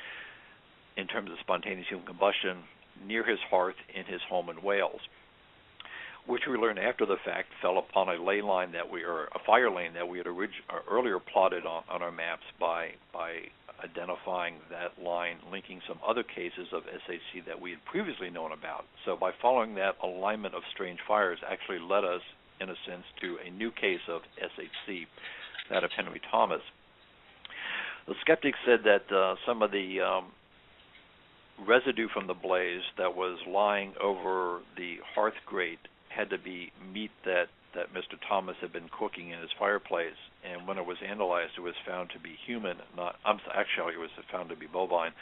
in terms of spontaneous human combustion near his hearth in his home in Wales, which we learned after the fact fell upon a ley line a fire lane that we had earlier plotted on our maps by identifying that line, linking some other cases of SHC that we had previously known about. So by following that alignment of strange fires actually led us, in a sense, to a new case of SHC, that of Henry Thomas. The skeptics said that some of the residue from the blaze that was lying over the hearth grate had to be meat that Mr. Thomas had been cooking in his fireplace, and when it was analyzed, it was found to be human. It was found to be bovine.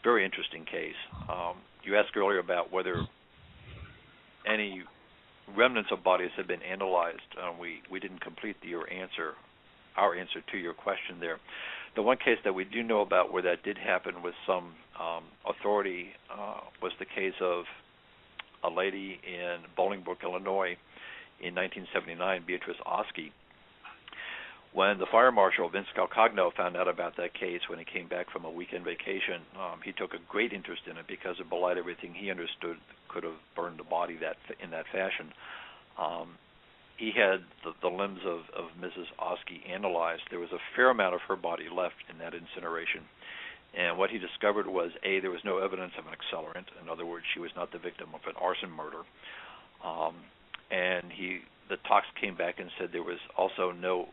Very interesting case. You asked earlier about whether any remnants of bodies have been analyzed. We didn't complete our answer to your question there. The one case that we do know about where that did happen with some authority was the case of a lady in Bolingbrook, Illinois, in 1979, Beatrice Oski. When the fire marshal, Vince Calcagno, found out about that case when he came back from a weekend vacation, he took a great interest in it because it belied everything he understood could have burned the body in that fashion. He had the limbs of Mrs. Oski analyzed. There was a fair amount of her body left in that incineration. And what he discovered was, A, there was no evidence of an accelerant. In other words, she was not the victim of an arson murder. And the tox came back and said there was also no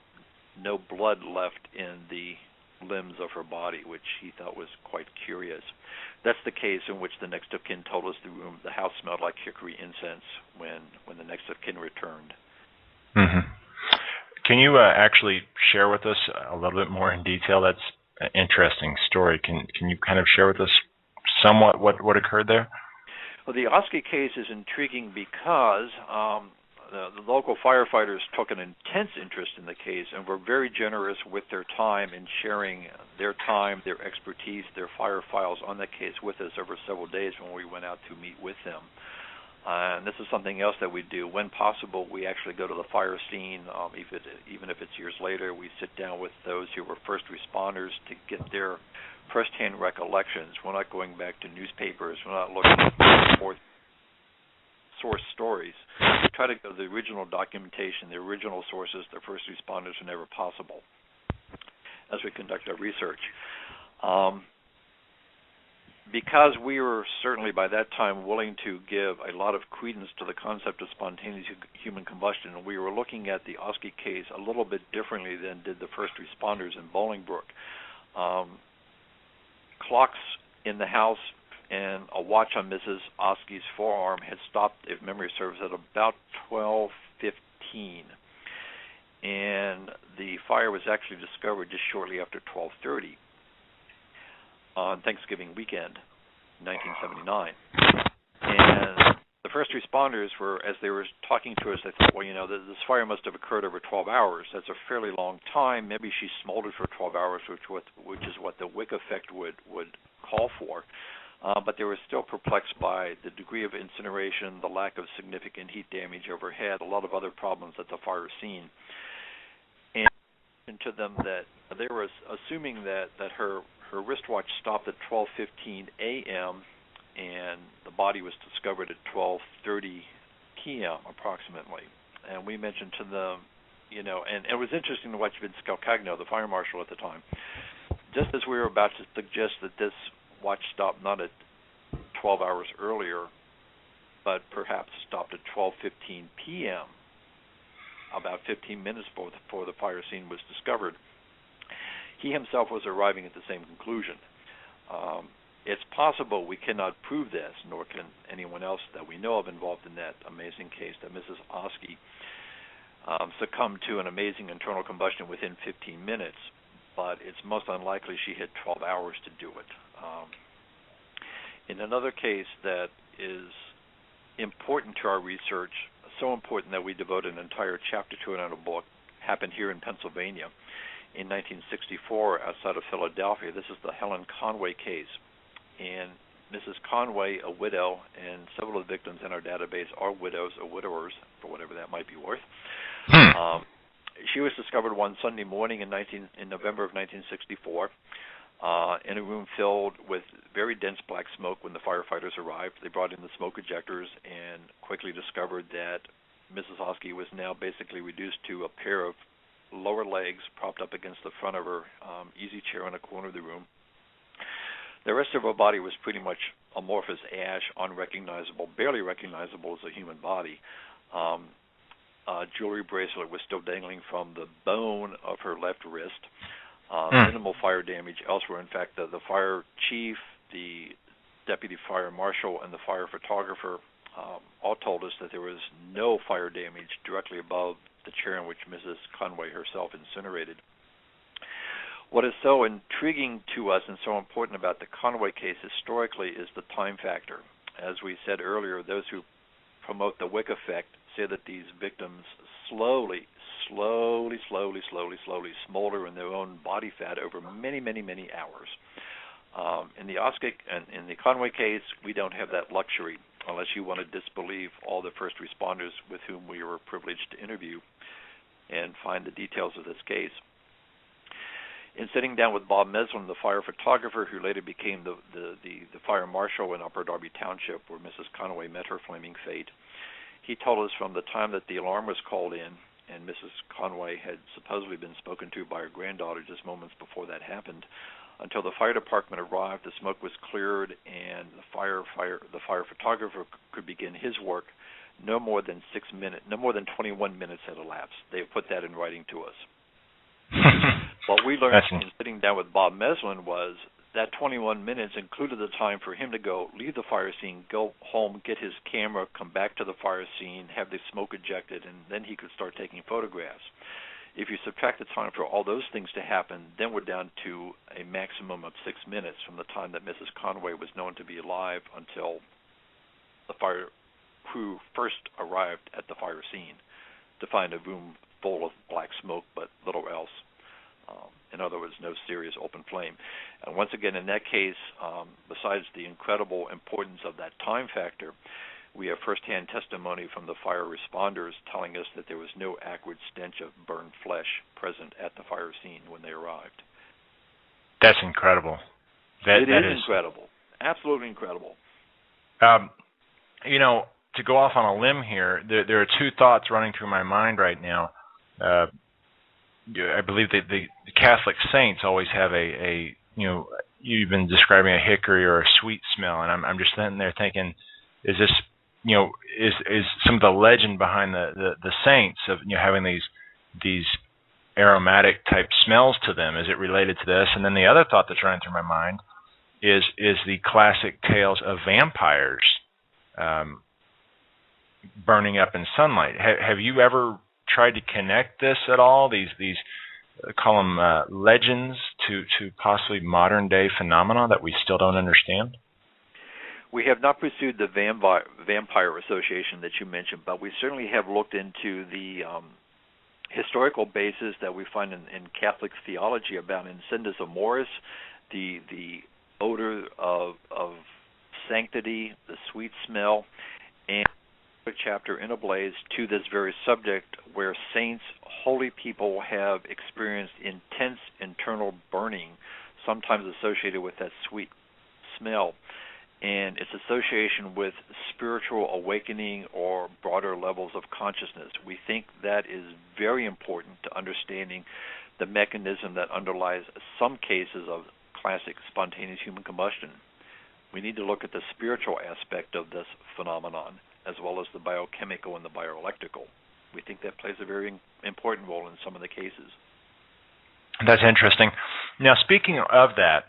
blood left in the limbs of her body, which he thought was quite curious. That's the case in which the next of kin told us the house smelled like hickory incense when the next of kin returned.
Mm-hmm. Can you actually share with us a little bit more in detail? That's an interesting story. Can you kind of share with us somewhat what occurred there?
Well, the Oski case is intriguing because the local firefighters took an intense interest in the case and were very generous with their time in sharing their time, their expertise, their fire files on the case with us over several days when we went out to meet with them. And this is something else that we do. When possible, we actually go to the fire scene. Even if it's years later, we sit down with those who were first responders to get their firsthand recollections. We're not going back to newspapers. We're not looking for source stories. We try to go to the original documentation, the original sources, the first responders whenever possible as we conduct our research. because we were certainly by that time willing to give a lot of credence to the concept of spontaneous human combustion, we were looking at the Oskey case a little bit differently than did the first responders in Bolingbrook. Clocks in the house and a watch on Mrs. Oskey's forearm had stopped, if memory serves, at about 12:15, and the fire was actually discovered just shortly after 12:30 on Thanksgiving weekend, 1979. And the first responders were, as they were talking to us, they thought, well, you know, this fire must have occurred over 12 hours. That's a fairly long time. Maybe she smoldered for 12 hours, which is what the wick effect would call for. But they were still perplexed by the degree of incineration, the lack of significant heat damage overhead, a lot of other problems at the fire scene. And to them that they were assuming that her wristwatch stopped at 12:15 a.m. and the body was discovered at 12:30 p.m. approximately. And we mentioned to them, you know, and it was interesting to watch Vince Calcagno, the fire marshal at the time, just as we were about to suggest that this watch stopped not at 12 hours earlier, but perhaps stopped at 12:15 p.m., about 15 minutes before the fire scene was discovered. He himself was arriving at the same conclusion. It's possible, we cannot prove this, nor can anyone else that we know of involved in that amazing case, that Mrs. Oskey succumbed to an amazing internal combustion within 15 minutes, but it's most unlikely she had 12 hours to do it. In another case that is important to our research, so important that we devote an entire chapter to it in a book, happened here in Pennsylvania in 1964 outside of Philadelphia. This is the Helen Conway case. And Mrs. Conway, a widow, and several of the victims in our database are widows or widowers, for whatever that might be worth. She was discovered one Sunday morning in November of 1964 in a room filled with very dense black smoke when the firefighters arrived. They brought in the smoke ejectors and quickly discovered that Mrs. Oskey was now basically reduced to a pair of lower legs propped up against the front of her easy chair in a corner of the room. The rest of her body was pretty much amorphous ash, unrecognizable, barely recognizable as a human body. A jewelry bracelet was still dangling from the bone of her left wrist. Minimal fire damage elsewhere. In fact, the fire chief, the deputy fire marshal, and the fire photographer all told us that there was no fire damage directly above the chair in which Mrs. Conway herself incinerated. What is so intriguing to us and so important about the Conway case historically is the time factor. As we said earlier, those who promote the wick effect say that these victims slowly smolder in their own body fat over many hours. In the Conway case, we don't have that luxury, unless you want to disbelieve all the first responders with whom we were privileged to interview and find the details of this case. In sitting down with Bob Meslin, the fire photographer who later became the fire marshal in Upper Darby Township, where Mrs. Conway met her flaming fate, he told us from the time that the alarm was called in, and Mrs. Conway had supposedly been spoken to by her granddaughter just moments before that happened, until the fire department arrived, the smoke was cleared, and the fire photographer could begin his work. No more than 21 minutes had elapsed. They have put that in writing to us. What we learned in sitting down with Bob Meslin was that 21 minutes included the time for him to go leave the fire scene, go home, get his camera, come back to the fire scene, have the smoke ejected, and then he could start taking photographs. If you subtract the time for all those things to happen, then we're down to a maximum of 6 minutes from the time that Mrs. Conway was known to be alive until the fire crew first arrived at the fire scene to find a room full of black smoke but little else. In other words, no serious open flame. And once again, in that case, besides the incredible importance of that time factor, we have firsthand testimony from the fire responders telling us that there was no acrid stench of burned flesh present at the fire scene when they arrived.
That's incredible.
It is incredible. Absolutely incredible.
You know, to go off on a limb here, there are two thoughts running through my mind right now. I believe that the Catholic saints always have a you've been describing a hickory or a sweet smell, and I'm just sitting there thinking, is this, is some of the legend behind the saints of having these aromatic type smells to them? Is it related to this? And then the other thought that's running through my mind is the classic tales of vampires burning up in sunlight. Have you ever tried to connect this at all? These call them legends to possibly modern day phenomena that we still don't understand?
We have not pursued the vampire association that you mentioned, but we certainly have looked into the historical basis that we find in Catholic theology about incendus amoris, the odor of sanctity, the sweet smell, and a chapter in Ablaze to this very subject where saints, holy people have experienced intense internal burning, sometimes associated with that sweet smell, and its association with spiritual awakening or broader levels of consciousness. We think that is very important to understanding the mechanism that underlies some cases of classic spontaneous human combustion. We need to look at the spiritual aspect of this phenomenon, as well as the biochemical and the bioelectrical. We think that plays a very important role in some of the cases.
That's interesting. Now, speaking of that,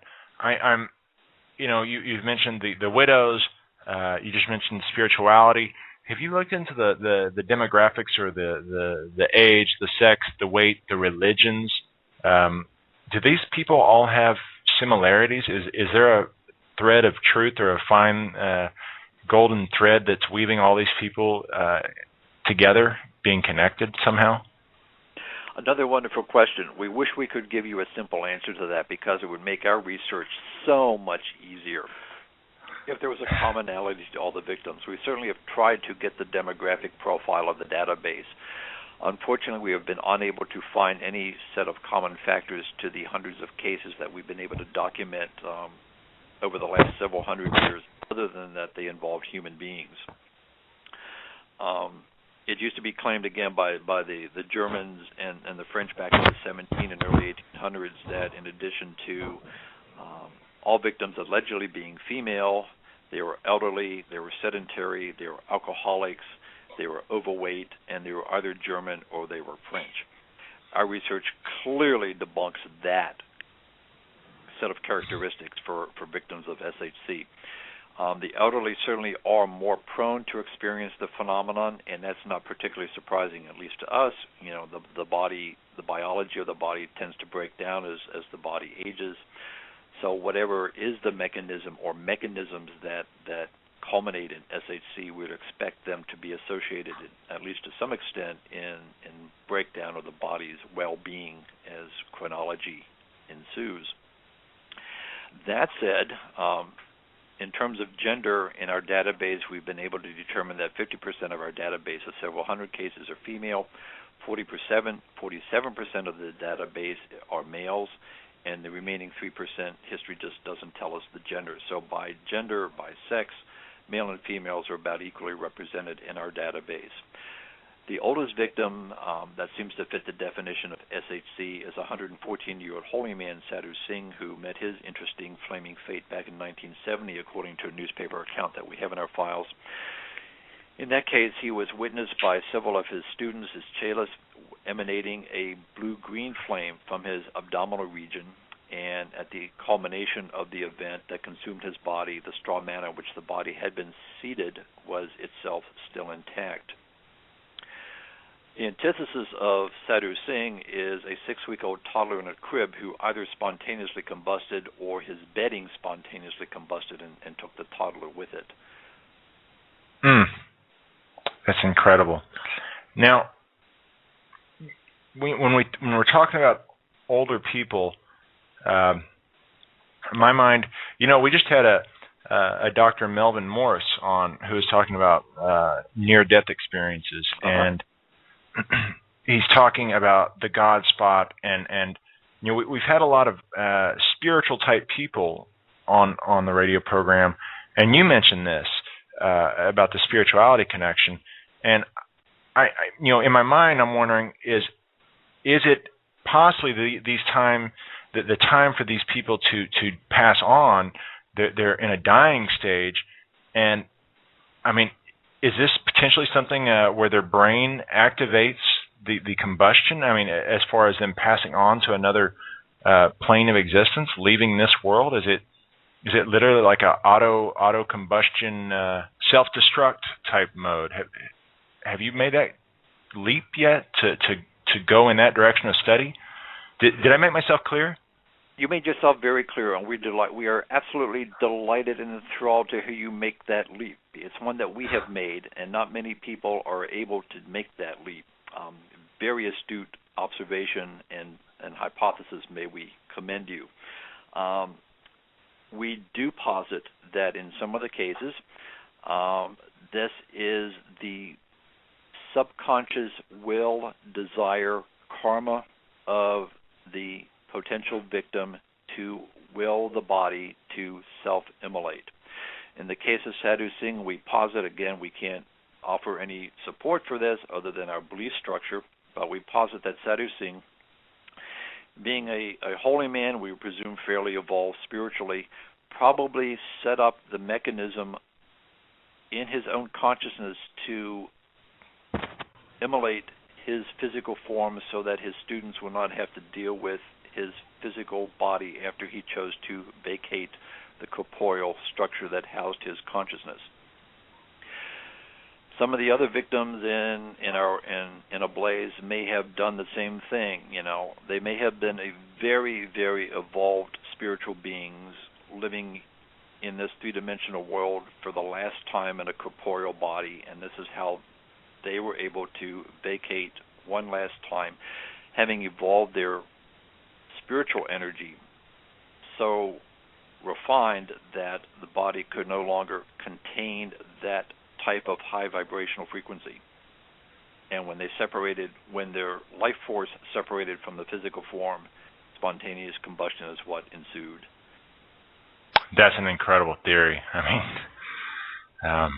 you've mentioned the widows. You just mentioned spirituality. Have you looked into the demographics or the age, the sex, the weight, the religions? Do these people all have similarities? Is there a thread of truth or a fine golden thread that's weaving all these people together, being connected somehow?
Another wonderful question. We wish we could give you a simple answer to that because it would make our research so much easier if there was a commonality to all the victims. We certainly have tried to get the demographic profile of the database. Unfortunately, we have been unable to find any set of common factors to the hundreds of cases that we've been able to document over the last several hundred years, other than that they involved human beings. It used to be claimed again by the Germans and the French back in the 17 and early 1800s that in addition to all victims allegedly being female, they were elderly, they were sedentary, they were alcoholics, they were overweight, and they were either German or they were French. Our research clearly debunks that set of characteristics for victims of SHC. The elderly certainly are more prone to experience the phenomenon, and that's not particularly surprising, at least to us. The body, the biology of the body tends to break down as the body ages. So whatever is the mechanism or mechanisms that culminate in SHC, we would expect them to be associated, at least to some extent, in breakdown of the body's well-being as chronology ensues. That said, in terms of gender in our database, we've been able to determine that 50% of our database of several hundred cases are female, 47% of the database are males, and the remaining 3% history just doesn't tell us the gender. So by gender, by sex, male and females are about equally represented in our database. The oldest victim that seems to fit the definition of SHC is a 114-year-old holy man, Sadhu Singh, who met his interesting flaming fate back in 1970, according to a newspaper account that we have in our files. In that case, he was witnessed by several of his students, his chelas, emanating a blue-green flame from his abdominal region, and at the culmination of the event that consumed his body, the straw manner in which the body had been seated was itself still intact. The antithesis of Sadhu Singh is a 6-week-old toddler in a crib who either spontaneously combusted or his bedding spontaneously combusted and took the toddler with it.
That's incredible. Now, when we're talking about older people, in my mind, we just had a Dr. Melvin Morris on who was talking about near-death experiences, and he's talking about the God spot, and we've had a lot of spiritual type people on the radio program, and you mentioned this about the spirituality connection, and I in my mind I'm wondering is it possibly the time for these people to pass on, they're in a dying stage, and I mean, is this potentially something where their brain activates the combustion? I mean, as far as them passing on to another plane of existence, leaving this world, is it literally like a auto combustion self-destruct type mode? Have you made that leap yet to go in that direction of study? Did I make myself clear?
You made yourself very clear, and we are absolutely delighted and enthralled to hear you make that leap. It's one that we have made, and not many people are able to make that leap. Very astute observation and hypothesis. May we commend you. We do posit that in some of the cases, this is the subconscious will, desire, karma of the potential victim to will the body to self-immolate. In the case of Sadhu Singh, we posit, again, we can't offer any support for this other than our belief structure, but we posit that Sadhu Singh, being a holy man, we presume fairly evolved spiritually, probably set up the mechanism in his own consciousness to immolate his physical form so that his students will not have to deal with his physical body after he chose to vacate the corporeal structure that housed his consciousness. Some of the other victims in a blaze may have done the same thing. You know, they may have been a very, very evolved spiritual beings living in this three-dimensional world for the last time in a corporeal body, and this is how they were able to vacate one last time, having evolved their spiritual energy so refined that the body could no longer contain that type of high vibrational frequency. And when their life force separated from the physical form, spontaneous combustion is what ensued.
That's an incredible theory. I mean,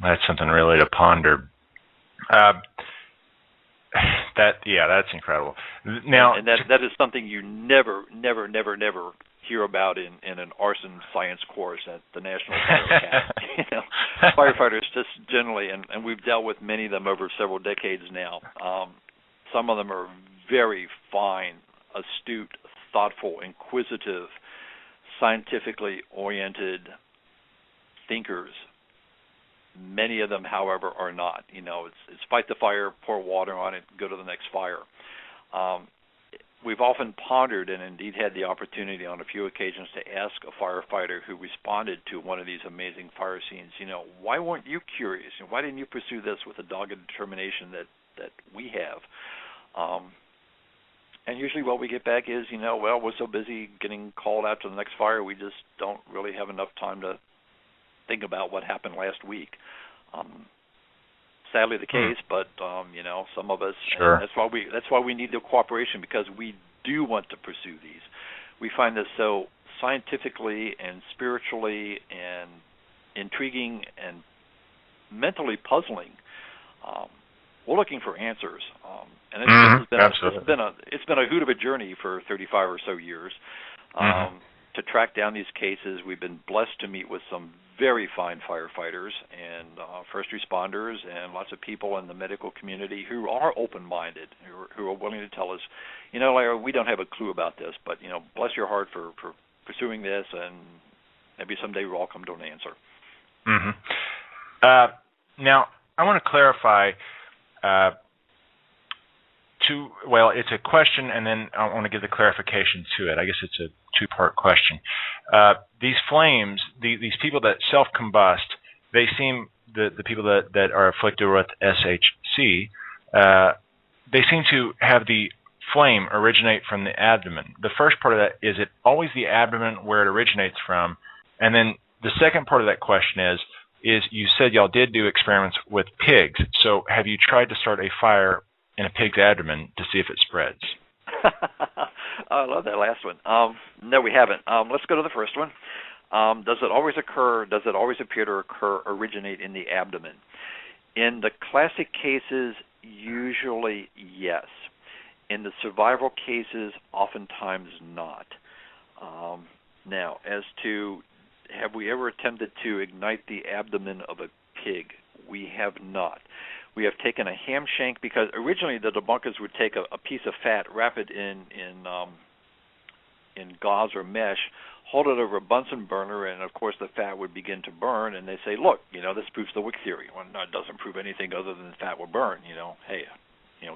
that's something really to ponder. That's incredible. Now,
and that is something you never hear about in an arson science course at the National Fire Academy. Firefighters just generally, and we've dealt with many of them over several decades now. Some of them are very fine, astute, thoughtful, inquisitive, scientifically oriented thinkers. Many of them, however, are not. It's fight the fire, pour water on it, go to the next fire. We've often pondered and indeed had the opportunity on a few occasions to ask a firefighter who responded to one of these amazing fire scenes, why weren't you curious? And why didn't you pursue this with the dogged determination that we have? And usually what we get back is, well, we're so busy getting called out to the next fire, we just don't really have enough time to think about what happened last week. Sadly the case, but some of us,
sure.
That's why we need their cooperation, because we do want to pursue these. We find this so scientifically and spiritually and intriguing and mentally puzzling. We're looking for answers, and it's been a hoot of a journey for 35 or so years. To track down these cases. We've been blessed to meet with some very fine firefighters and first responders and lots of people in the medical community who are open-minded, who are willing to tell us, Larry, we don't have a clue about this, but, bless your heart for pursuing this, and maybe someday we'll all come to an answer.
Now, I want to clarify it's a question, and then I want to give the clarification to it. I guess it's a two-part question. These flames, these people that self-combust, they seem, the people that are afflicted with SHC, they seem to have the flame originate from the abdomen. The first part of that, is it always the abdomen where it originates from? And then the second part of that question is you said y'all did do experiments with pigs. So have you tried to start a fire in a pig's abdomen to see if it spreads?
I love that last one. No, we haven't. Let's go to the first one. Does it always appear to originate in the abdomen? In the classic cases, usually yes. In the survival cases, oftentimes not. Now, as to have we ever attempted to ignite the abdomen of a pig? We have not. We have taken a ham shank, because originally the debunkers would take a piece of fat, wrap it in gauze or mesh, hold it over a Bunsen burner, and of course the fat would begin to burn, and they say, look, this proves the wick theory. Well, no, it doesn't prove anything other than the fat will burn. Hey,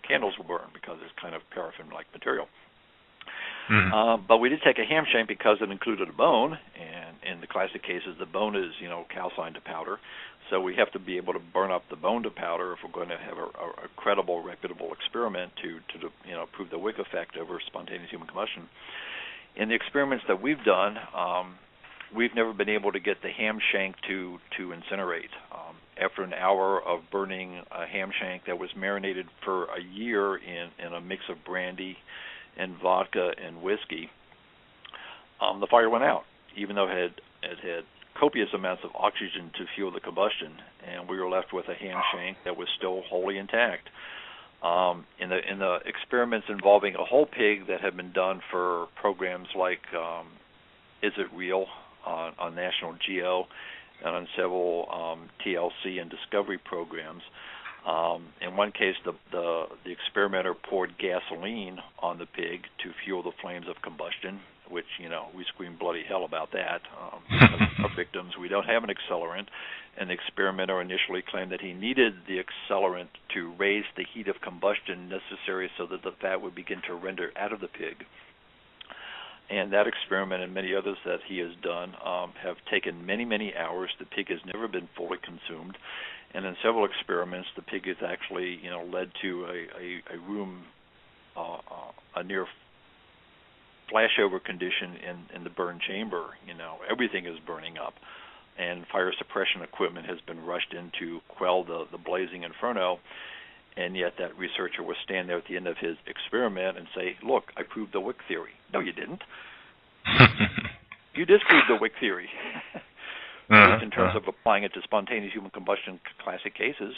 candles will burn because it's kind of paraffin-like material.
Mm-hmm.
But we did take a ham shank because it included a bone, and in the classic cases, the bone is, calcined to powder. So we have to be able to burn up the bone to powder if we're going to have a credible, reputable experiment to prove the wick effect over spontaneous human combustion. In the experiments that we've done, we've never been able to get the ham shank to incinerate. After an hour of burning a ham shank that was marinated for a year in a mix of brandy and vodka and whiskey, the fire went out, even though it had copious amounts of oxygen to fuel the combustion, and we were left with a ham shank that was still wholly intact. In the experiments involving a whole pig that have been done for programs like Is It Real on National Geo and on several TLC and Discovery programs, in one case the experimenter poured gasoline on the pig to fuel the flames of combustion, which we screamed bloody hell about that. Our victims, we don't have an accelerant, and the experimenter initially claimed that he needed the accelerant to raise the heat of combustion necessary so that the fat would begin to render out of the pig. And that experiment and many others that he has done have taken many, many hours. The pig has never been fully consumed. And in several experiments, the pig has actually, led to a room, a near flashover condition in the burn chamber. Everything is burning up, and fire suppression equipment has been rushed in to quell the blazing inferno. And yet that researcher will stand there at the end of his experiment and say, look, I proved the wick theory. No, you didn't. You disproved the wick theory. At least in terms of applying it to spontaneous human combustion classic cases.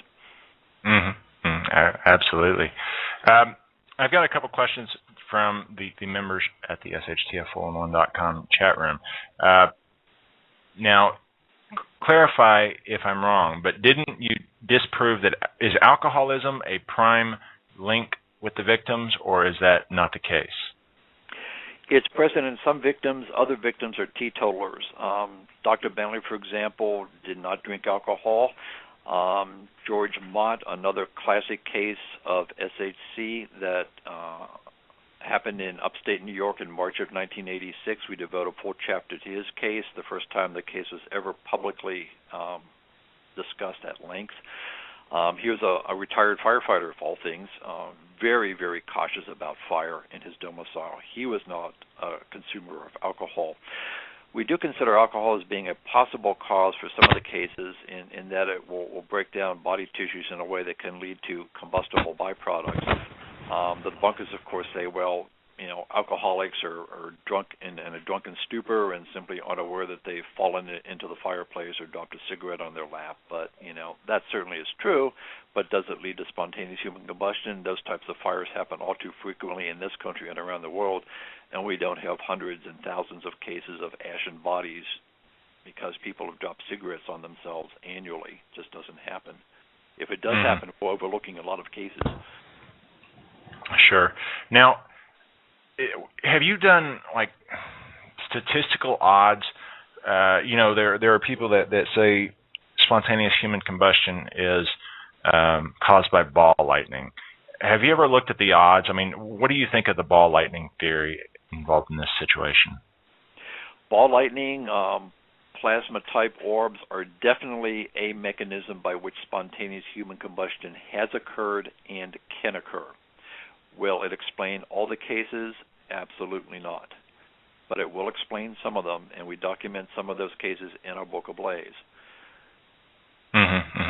Absolutely. I've got a couple questions from the members at the SHTF411.com chat room. Now, clarify if I'm wrong, but didn't you disprove that? Is alcoholism a prime link with the victims, or is that not the case?
It's present in some victims. Other victims are teetotalers. Dr. Bentley, for example, did not drink alcohol. George Mott, another classic case of SHC that happened in upstate New York in March of 1986. We devote a full chapter to his case, the first time the case was ever publicly discussed at length. He was a retired firefighter, of all things, very, very cautious about fire in his domicile. He was not a consumer of alcohol. We do consider alcohol as being a possible cause for some of the cases in that it will break down body tissues in a way that can lead to combustible byproducts. The debunkers, of course, say, well, alcoholics are drunk in a drunken stupor and simply aren't aware that they've fallen into the fireplace or dropped a cigarette on their lap. But, that certainly is true. But does it lead to spontaneous human combustion? Those types of fires happen all too frequently in this country and around the world, and we don't have hundreds and thousands of cases of ashen bodies because people have dropped cigarettes on themselves annually. It just doesn't happen. If it does happen, we're overlooking a lot of cases.
Sure. Now, have you done statistical odds? There are people that say spontaneous human combustion is caused by ball lightning. Have you ever looked at the odds? I mean, what do you think of the ball lightning theory involved in this situation?
Ball lightning, plasma-type orbs are definitely a mechanism by which spontaneous human combustion has occurred and can occur. Will it explain all the cases? Absolutely not. But it will explain some of them, and we document some of those cases in our book Ablaze.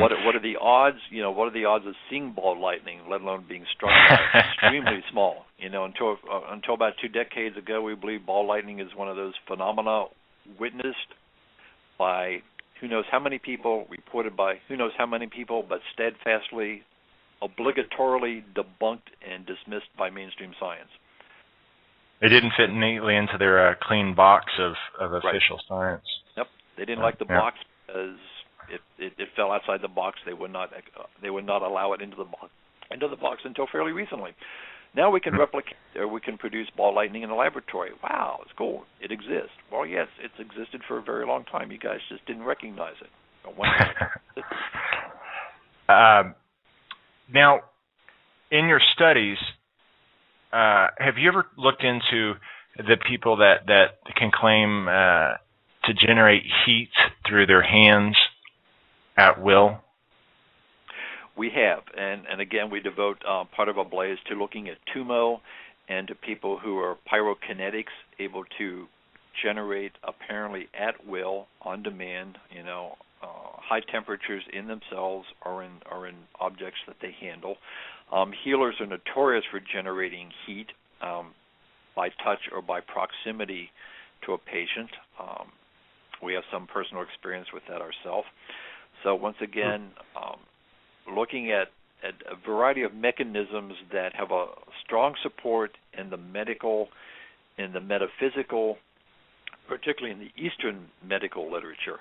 What are the odds? What are the odds of seeing ball lightning, let alone being struck by it? Extremely small. Until about 2 decades ago, we believe ball lightning is one of those phenomena witnessed by who knows how many people, reported by who knows how many people, but steadfastly obligatorily debunked and dismissed by mainstream science.
It didn't fit neatly into their clean box of official science.
Yep, they didn't like the box because it fell outside the box. They would not allow it into the box until fairly recently. Now we can replicate, or we can produce ball lightning in the laboratory. Wow, it's cool. It exists. Well, yes, it's existed for a very long time. You guys just didn't recognize it.
Now, in your studies, have you ever looked into the people that can claim to generate heat through their hands at will?
We have, and again, we devote part of our blaze to looking at TUMO and to people who are pyrokinetics, able to generate apparently at will, on demand, high temperatures in themselves or in objects that they handle. Healers are notorious for generating heat by touch or by proximity to a patient. We have some personal experience with that ourselves. So once again, looking at a variety of mechanisms that have a strong support in the medical, in the metaphysical, particularly in the Eastern medical literature,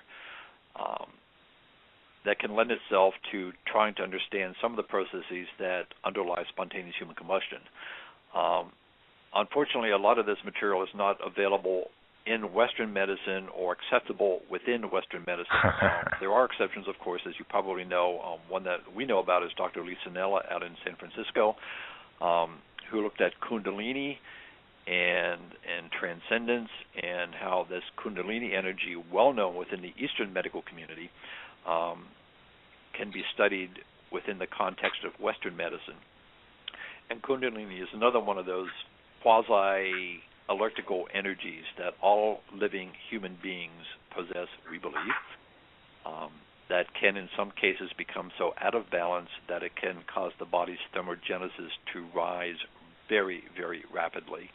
that can lend itself to trying to understand some of the processes that underlie spontaneous human combustion. Unfortunately, a lot of this material is not available in Western medicine or acceptable within Western medicine. There are exceptions, of course, as you probably know. One that we know about is Dr. Lee Sanella out in San Francisco, who looked at Kundalini and transcendence, and how this Kundalini energy, well known within the Eastern medical community, can be studied within the context of Western medicine. And Kundalini is another one of those quasi-electrical energies that all living human beings possess, we believe, that can in some cases become so out of balance that it can cause the body's thermogenesis to rise very, very rapidly,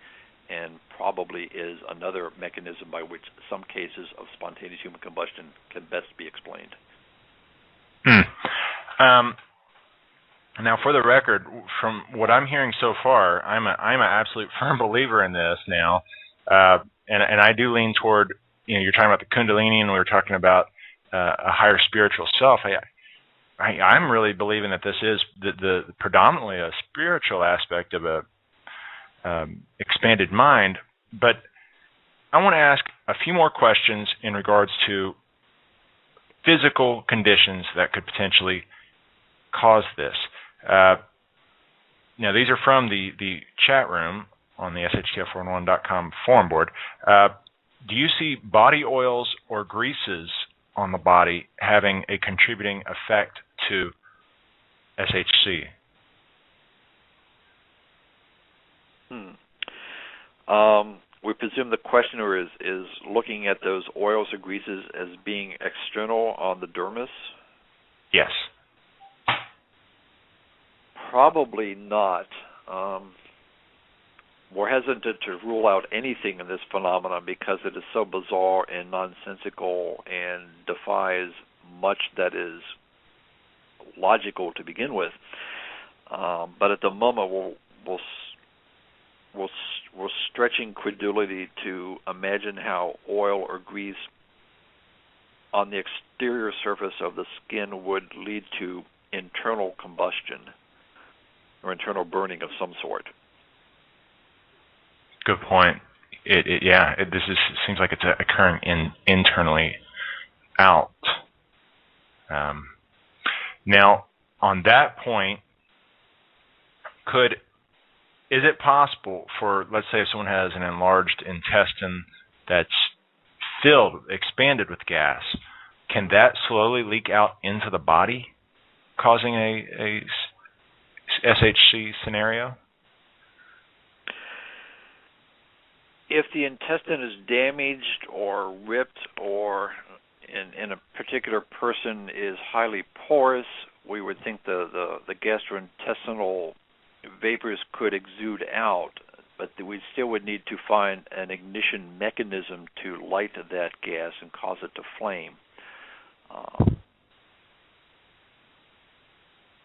and probably is another mechanism by which some cases of spontaneous human combustion can best be explained.
Now, for the record, from what I'm hearing so far, I'm an absolute firm believer in this now, and I do lean toward, you're talking about the Kundalini, and we were talking about a higher spiritual self. I'm really believing that this is the predominantly a spiritual aspect of a expanded mind. But I want to ask a few more questions in regards to physical conditions that could potentially cause this. Now, these are from the chat room on the shtf411.com forum board. Do you see body oils or greases on the body having a contributing effect to SHC?
We presume the questioner is looking at those oils or greases as being external on the dermis?
Yes.
Probably not. We're hesitant to rule out anything in this phenomenon because it is so bizarre and nonsensical and defies much that is logical to begin with. But at the moment, we're stretching credulity to imagine how oil or grease on the exterior surface of the skin would lead to internal combustion or internal burning of some sort.
Good point. Seems like it's occurring internally out. Now, on that point, is it possible for, let's say, if someone has an enlarged intestine that's expanded with gas, can that slowly leak out into the body, causing a SHC scenario?
If the intestine is damaged or ripped, or in a particular person is highly porous, we would think the gastrointestinal vapors could exude out, but we still would need to find an ignition mechanism to light that gas and cause it to flame.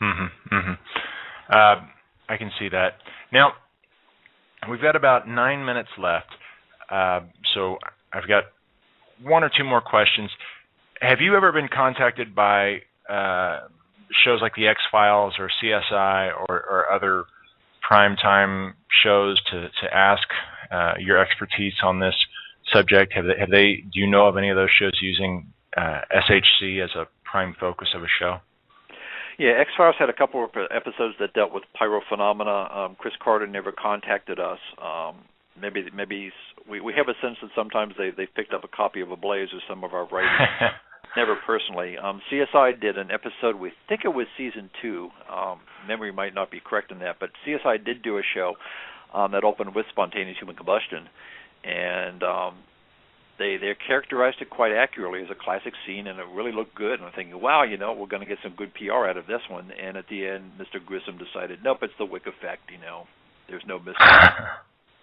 Mm-hmm. Mm-hmm. I can see that. Now, we've got about 9 minutes left, so I've got one or two more questions. Have you ever been contacted by shows like the X-Files or CSI or other primetime shows to ask your expertise on this subject? Have they? Do you know of any of those shows using SHC as a prime focus of a show?
Yeah, X-Files had a couple of episodes that dealt with pyrophenomena. Chris Carter never contacted us. Maybe we have a sense that sometimes they picked up a copy of Ablaze or some of our writings. Never personally. CSI did an episode, we think it was season 2. Memory might not be correct in that, but CSI did do a show that opened with spontaneous human combustion, and they characterized it quite accurately as a classic scene, and it really looked good. And I'm thinking, wow, we're going to get some good PR out of this one. And at the end, Mr. Grissom decided, nope, it's the Wick effect. There's no mystery.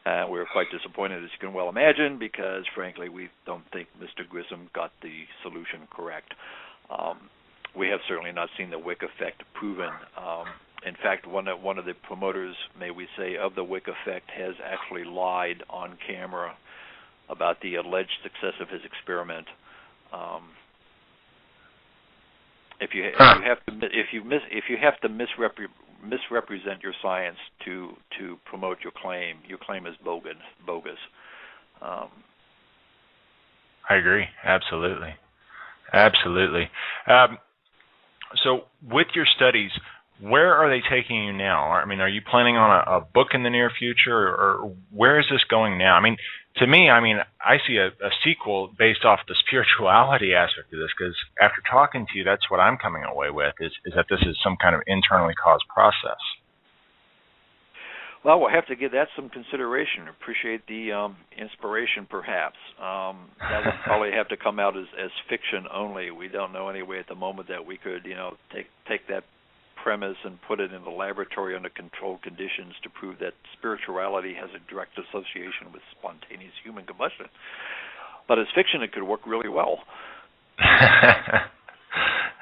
We were quite disappointed, as you can well imagine, because frankly, we don't think Mr. Grissom got the solution correct. We have certainly not seen the Wick effect proven. In fact, one of the promoters, may we say, of the Wick effect has actually lied on camera about the alleged success of his experiment. If you have to misrepresent your science to promote your claim is bogus.
I agree. Absolutely. So, with your studies, where are they taking you now? I mean, are you planning on a book in the near future, or where is this going now? I mean, to me, I see a sequel based off the spirituality aspect of this, because after talking to you, that's what I'm coming away with, is that this is some kind of internally caused process.
Well, we'll have to give that some consideration. Appreciate the inspiration, perhaps. That would probably have to come out as fiction only. We don't know anyway at the moment that we could, take that premise and put it in the laboratory under controlled conditions to prove that spirituality has a direct association with spontaneous human combustion. But as fiction, it could work really well.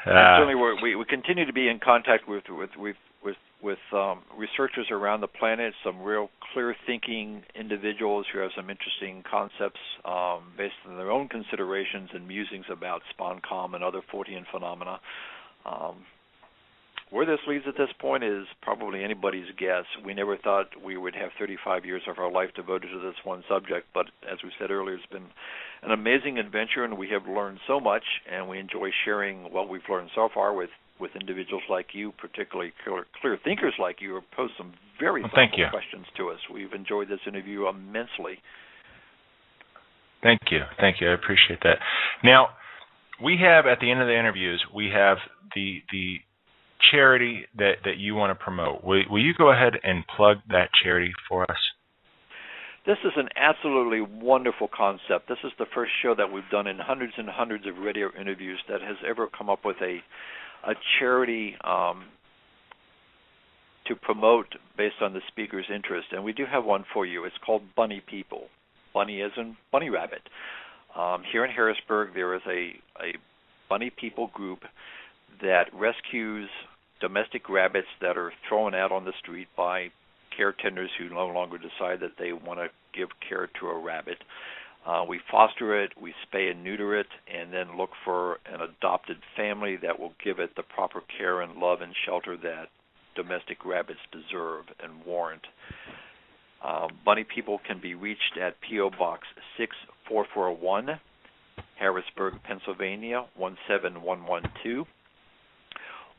Certainly, we continue to be in contact with researchers around the planet, some real clear-thinking individuals who have some interesting concepts based on their own considerations and musings about SponCom and other Fortean phenomena. Where this leads at this point is probably anybody's guess. We never thought we would have 35 years of our life devoted to this one subject, but as we said earlier, it's been an amazing adventure, and we have learned so much, and we enjoy sharing what we've learned so far with individuals like you, particularly clear thinkers like you, who pose some very thoughtful questions to us. We've enjoyed this interview immensely.
Thank you. I appreciate that. Now, we have, at the end of the interviews, we have the charity that you want to promote. Will you go ahead and plug that charity for us?
This is an absolutely wonderful concept. This is the first show that we've done in hundreds and hundreds of radio interviews that has ever come up with a charity to promote based on the speaker's interest. And we do have one for you. It's called Bunny People. Bunny as in bunny rabbit. Here in Harrisburg, there is a Bunny People group that rescues domestic rabbits that are thrown out on the street by care tenders who no longer decide that they want to give care to a rabbit. We foster it, we spay and neuter it, and then look for an adopted family that will give it the proper care and love and shelter that domestic rabbits deserve and warrant. Bunny People can be reached at P.O. Box 6441, Harrisburg, Pennsylvania, 17112.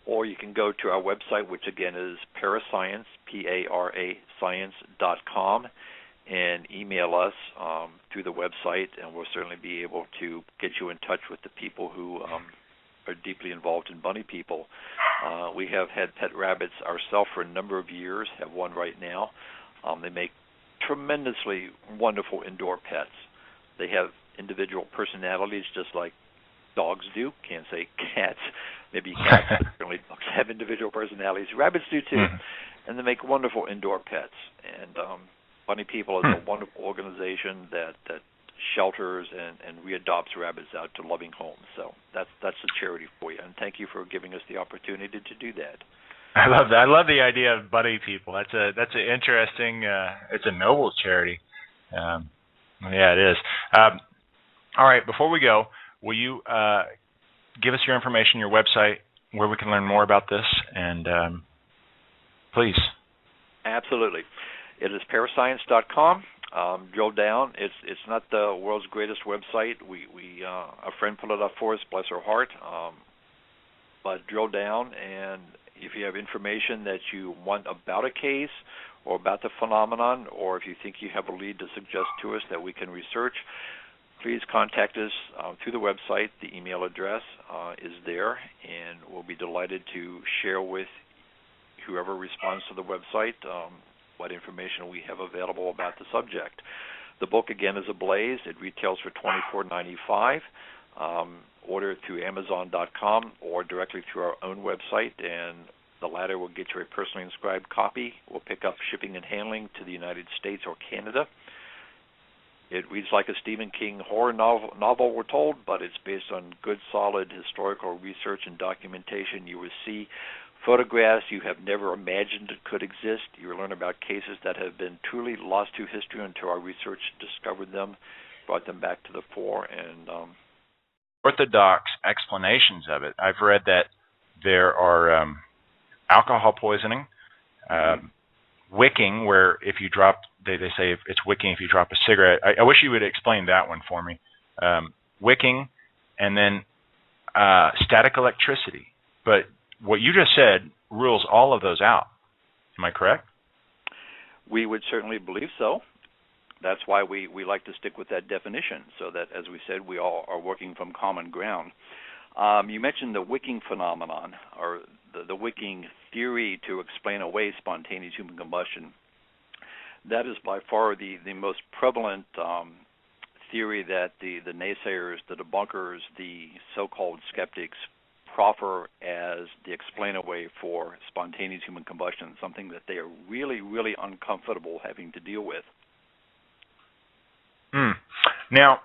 Or you can go to our website, which again is Parascience, PARAscience.com, and email us through the website, and we'll certainly be able to get you in touch with the people who are deeply involved in Bunny People. We have had pet rabbits ourselves for a number of years, have one right now. They make tremendously wonderful indoor pets. They have individual personalities just like dogs do. Can't say cats. Maybe cats, but certainly dogs have individual personalities. Rabbits do too. And they make wonderful indoor pets. And Bunny People is a wonderful organization that shelters and readopts rabbits out to loving homes. So that's the charity for you. And thank you for giving us the opportunity to do that.
I love that. I love the idea of buddy people. That's an interesting. It's a noble charity. Um, yeah, it is. All right. Before we go, will you give us your information, your website, where we can learn more about this, and please.
Absolutely. It is parascience.com. Drill down. It's not the world's greatest website. We a friend put it up for us, bless her heart. But drill down, and if you have information that you want about a case or about the phenomenon, or if you think you have a lead to suggest to us that we can research, please contact us through the website. The email address is there, and we'll be delighted to share with whoever responds to the website what information we have available about the subject. The book, again, is Ablaze. It retails for $24.95. Order it through Amazon.com or directly through our own website, and the latter will get you a personally inscribed copy. We'll pick up shipping and handling to the United States or Canada. It reads like a Stephen King horror novel, we're told, but it's based on good, solid historical research and documentation. You will see photographs you have never imagined could exist. You will learn about cases that have been truly lost to history until our research discovered them, brought them back to the fore, and
orthodox explanations of it. I've read that there are alcohol poisoning, wicking, where if you drop, they say it's wicking if you drop a cigarette. I wish you would explain that one for me. Wicking, and then static electricity. But what you just said rules all of those out. Am I correct?
We would certainly believe so. That's why we like to stick with that definition, so that, as we said, we all are working from common ground. You mentioned the wicking phenomenon, or the wicking theory to explain away spontaneous human combustion. That is by far the most prevalent theory that the naysayers, the debunkers, the so-called skeptics proffer as the explain away for spontaneous human combustion, something that they are really, really uncomfortable having to deal with.
Now,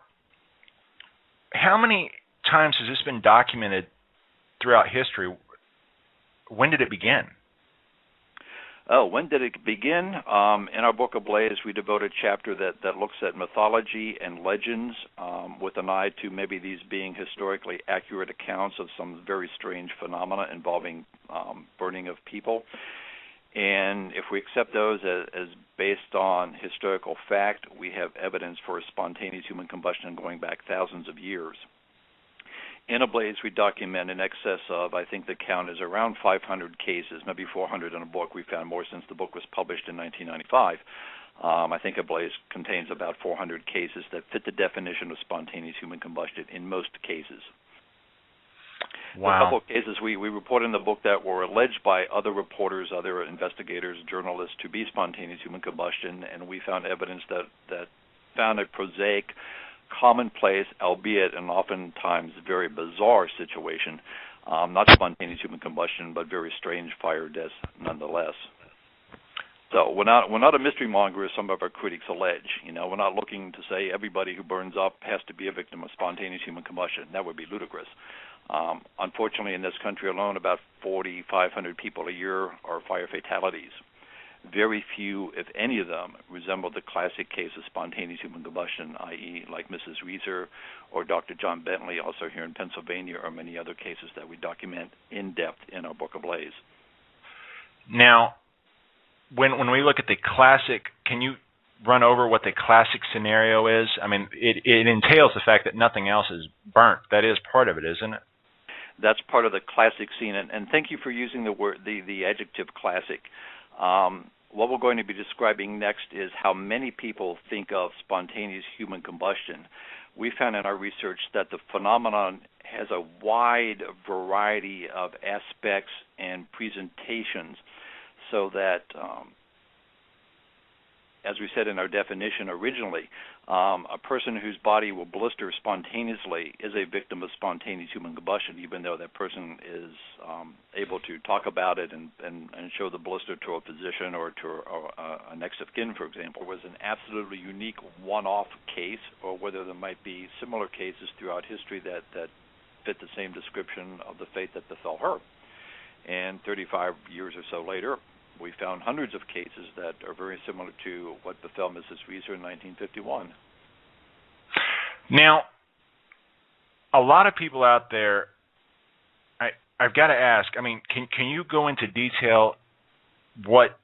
how many times has this been documented throughout history? When did it begin?
Oh, when did it begin? In our book Ablaze, we devote a chapter that looks at mythology and legends with an eye to maybe these being historically accurate accounts of some very strange phenomena involving burning of people. And if we accept those as based on historical fact, we have evidence for spontaneous human combustion going back thousands of years. In Ablaze, we document in excess of, I think the count is around 500 cases, maybe 400 in a book. We found more since the book was published in 1995. I think Ablaze contains about 400 cases that fit the definition of spontaneous human combustion in most cases.
Wow.
A couple of cases we report in the book that were alleged by other reporters, other investigators, journalists to be spontaneous human combustion, and we found evidence that found a prosaic, commonplace, albeit and oftentimes very bizarre situation, not spontaneous human combustion, but very strange fire deaths nonetheless. So we're not a mystery monger, as some of our critics allege. We're not looking to say everybody who burns up has to be a victim of spontaneous human combustion. That would be ludicrous. Unfortunately, in this country alone, about 4,500 people a year are fire fatalities. Very few, if any of them, resemble the classic case of spontaneous human combustion, i.e. like Mrs. Reeser or Dr. John Bentley, also here in Pennsylvania, or many other cases that we document in depth in our book Ablaze.
Now, when we look at the classic, can you run over what the classic scenario is? I mean, it entails the fact that nothing else is burnt. That is part of it, isn't it?
That's part of the classic scene, and thank you for using the adjective classic. What we're going to be describing next is how many people think of spontaneous human combustion. We found in our research that the phenomenon has a wide variety of aspects and presentations, so that, as we said in our definition originally, a person whose body will blister spontaneously is a victim of spontaneous human combustion, even though that person is able to talk about it and show the blister to a physician or to a next of kin, for example. Was an absolutely unique one-off case, or whether there might be similar cases throughout history that fit the same description of the fate that befell her. And 35 years or so later, we found hundreds of cases that are very similar to what befell Mrs. Reeser in 1951.
Now, a lot of people out there, I've got to ask, I mean, can you go into detail what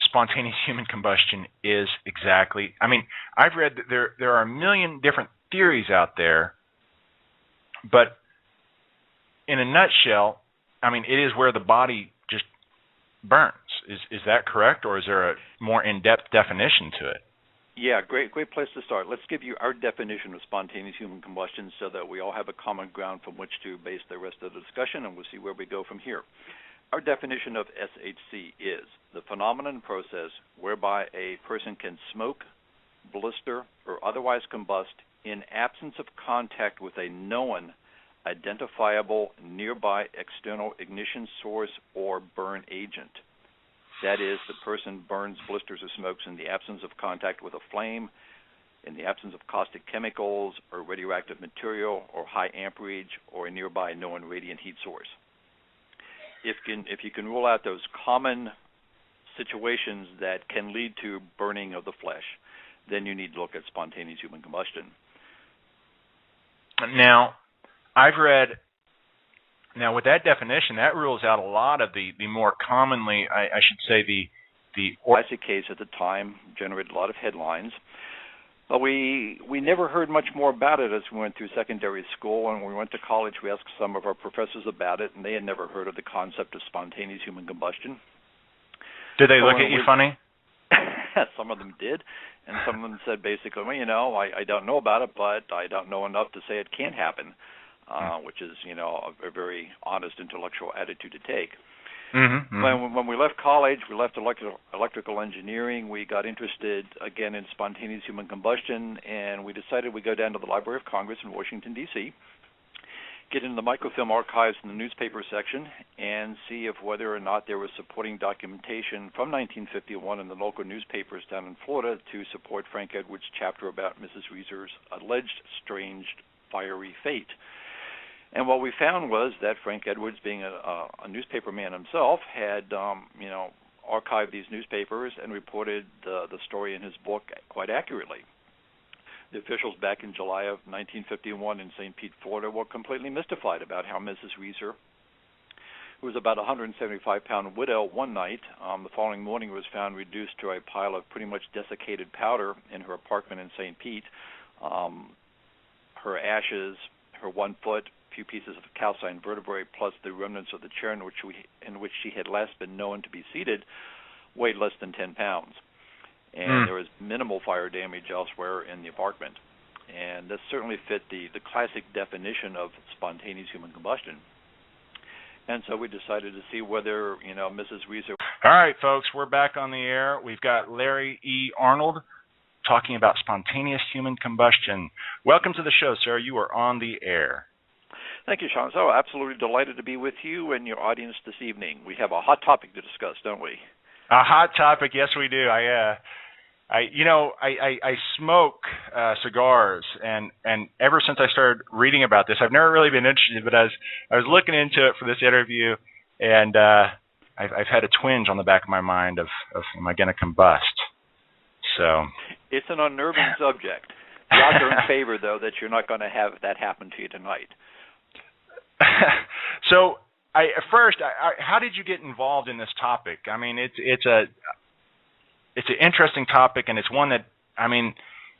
spontaneous human combustion is exactly? I mean, I've read that there are a million different theories out there, but in a nutshell, I mean, it is where the body just burns. Is that correct, or is there a more in-depth definition to it?
Yeah, great place to start. Let's give you our definition of spontaneous human combustion so that we all have a common ground from which to base the rest of the discussion, and we'll see where we go from here. Our definition of SHC is the phenomenon and process whereby a person can smoke, blister, or otherwise combust in absence of contact with a known, identifiable, nearby external ignition source or burn agent. That is, the person burns, blisters, or smokes in the absence of contact with a flame, in the absence of caustic chemicals or radioactive material or high amperage or a nearby known radiant heat source. If you can rule out those common situations that can lead to burning of the flesh, then you need to look at spontaneous human combustion.
Now, I've read, now with that definition, that rules out a lot of the more commonly, I should say, the
classic case at the time generated a lot of headlines. But we never heard much more about it as we went through secondary school, and when we went to college, we asked some of our professors about it, and they had never heard of the concept of spontaneous human combustion.
Did they look at you funny?
Some of them did, and some of them said basically, well, you know, I don't know about it, but I don't know enough to say it can't happen, which is, you know, a very honest intellectual attitude to take.
Mm-hmm, mm-hmm.
When we left college, we left electrical engineering. We got interested again in spontaneous human combustion, and we decided we'd go down to the Library of Congress in Washington, D.C., get into the microfilm archives in the newspaper section, and see if whether or not there was supporting documentation from 1951 in the local newspapers down in Florida to support Frank Edwards' chapter about Mrs. Reeser's alleged strange fiery fate. And what we found was that Frank Edwards, being a newspaper man himself, had archived these newspapers and reported the story in his book quite accurately. The officials back in July of 1951 in St. Pete, Florida, were completely mystified about how Mrs. Reeser, who was about a 175-pound widow one night, the following morning was found reduced to a pile of pretty much desiccated powder in her apartment in St. Pete. Her ashes, her 1 foot, few pieces of calcined vertebrae, plus the remnants of the chair in which she had last been known to be seated, weighed less than 10 pounds. And there was minimal fire damage elsewhere in the apartment. And this certainly fit the classic definition of spontaneous human combustion. And so we decided to see whether, Mrs. Reeser...
All right, folks, we're back on the air. We've got Larry E. Arnold talking about spontaneous human combustion. Welcome to the show, sir. You are on the air.
Thank you, Sean. So absolutely delighted to be with you and your audience this evening. We have a hot topic to discuss, don't we?
A hot topic, yes, we do. I smoke cigars, and ever since I started reading about this, I've never really been interested. But as I was looking into it for this interview, and I've had a twinge on the back of my mind of am I going to combust? So
it's an unnerving subject. The odds are in favor, though, that you're not going to have that happen to you tonight.
So, how did you get involved in this topic? I mean, it's an interesting topic, and it's one that, I mean,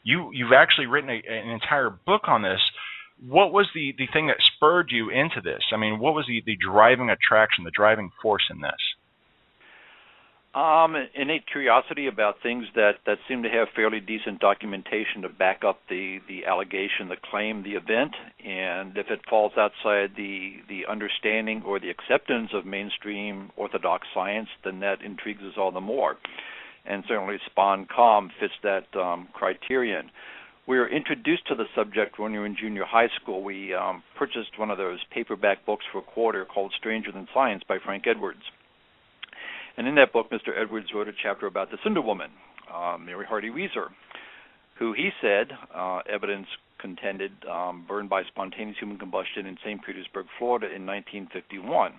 you've actually written an entire book on this. What was the thing that spurred you into this? I mean, what was the driving attraction, the driving force in this?
Innate curiosity about things that seem to have fairly decent documentation to back up the allegation, the claim, the event, and if it falls outside the understanding or the acceptance of mainstream orthodox science, then that intrigues us all the more. And certainly SPON-COM fits that criterion. We were introduced to the subject when we were in junior high school. We purchased one of those paperback books for a quarter called Stranger Than Science by Frank Edwards. And in that book, Mr. Edwards wrote a chapter about the Cinder Woman, Mary Hardy Reeser, who he said, evidence contended, burned by spontaneous human combustion in St. Petersburg, Florida in 1951.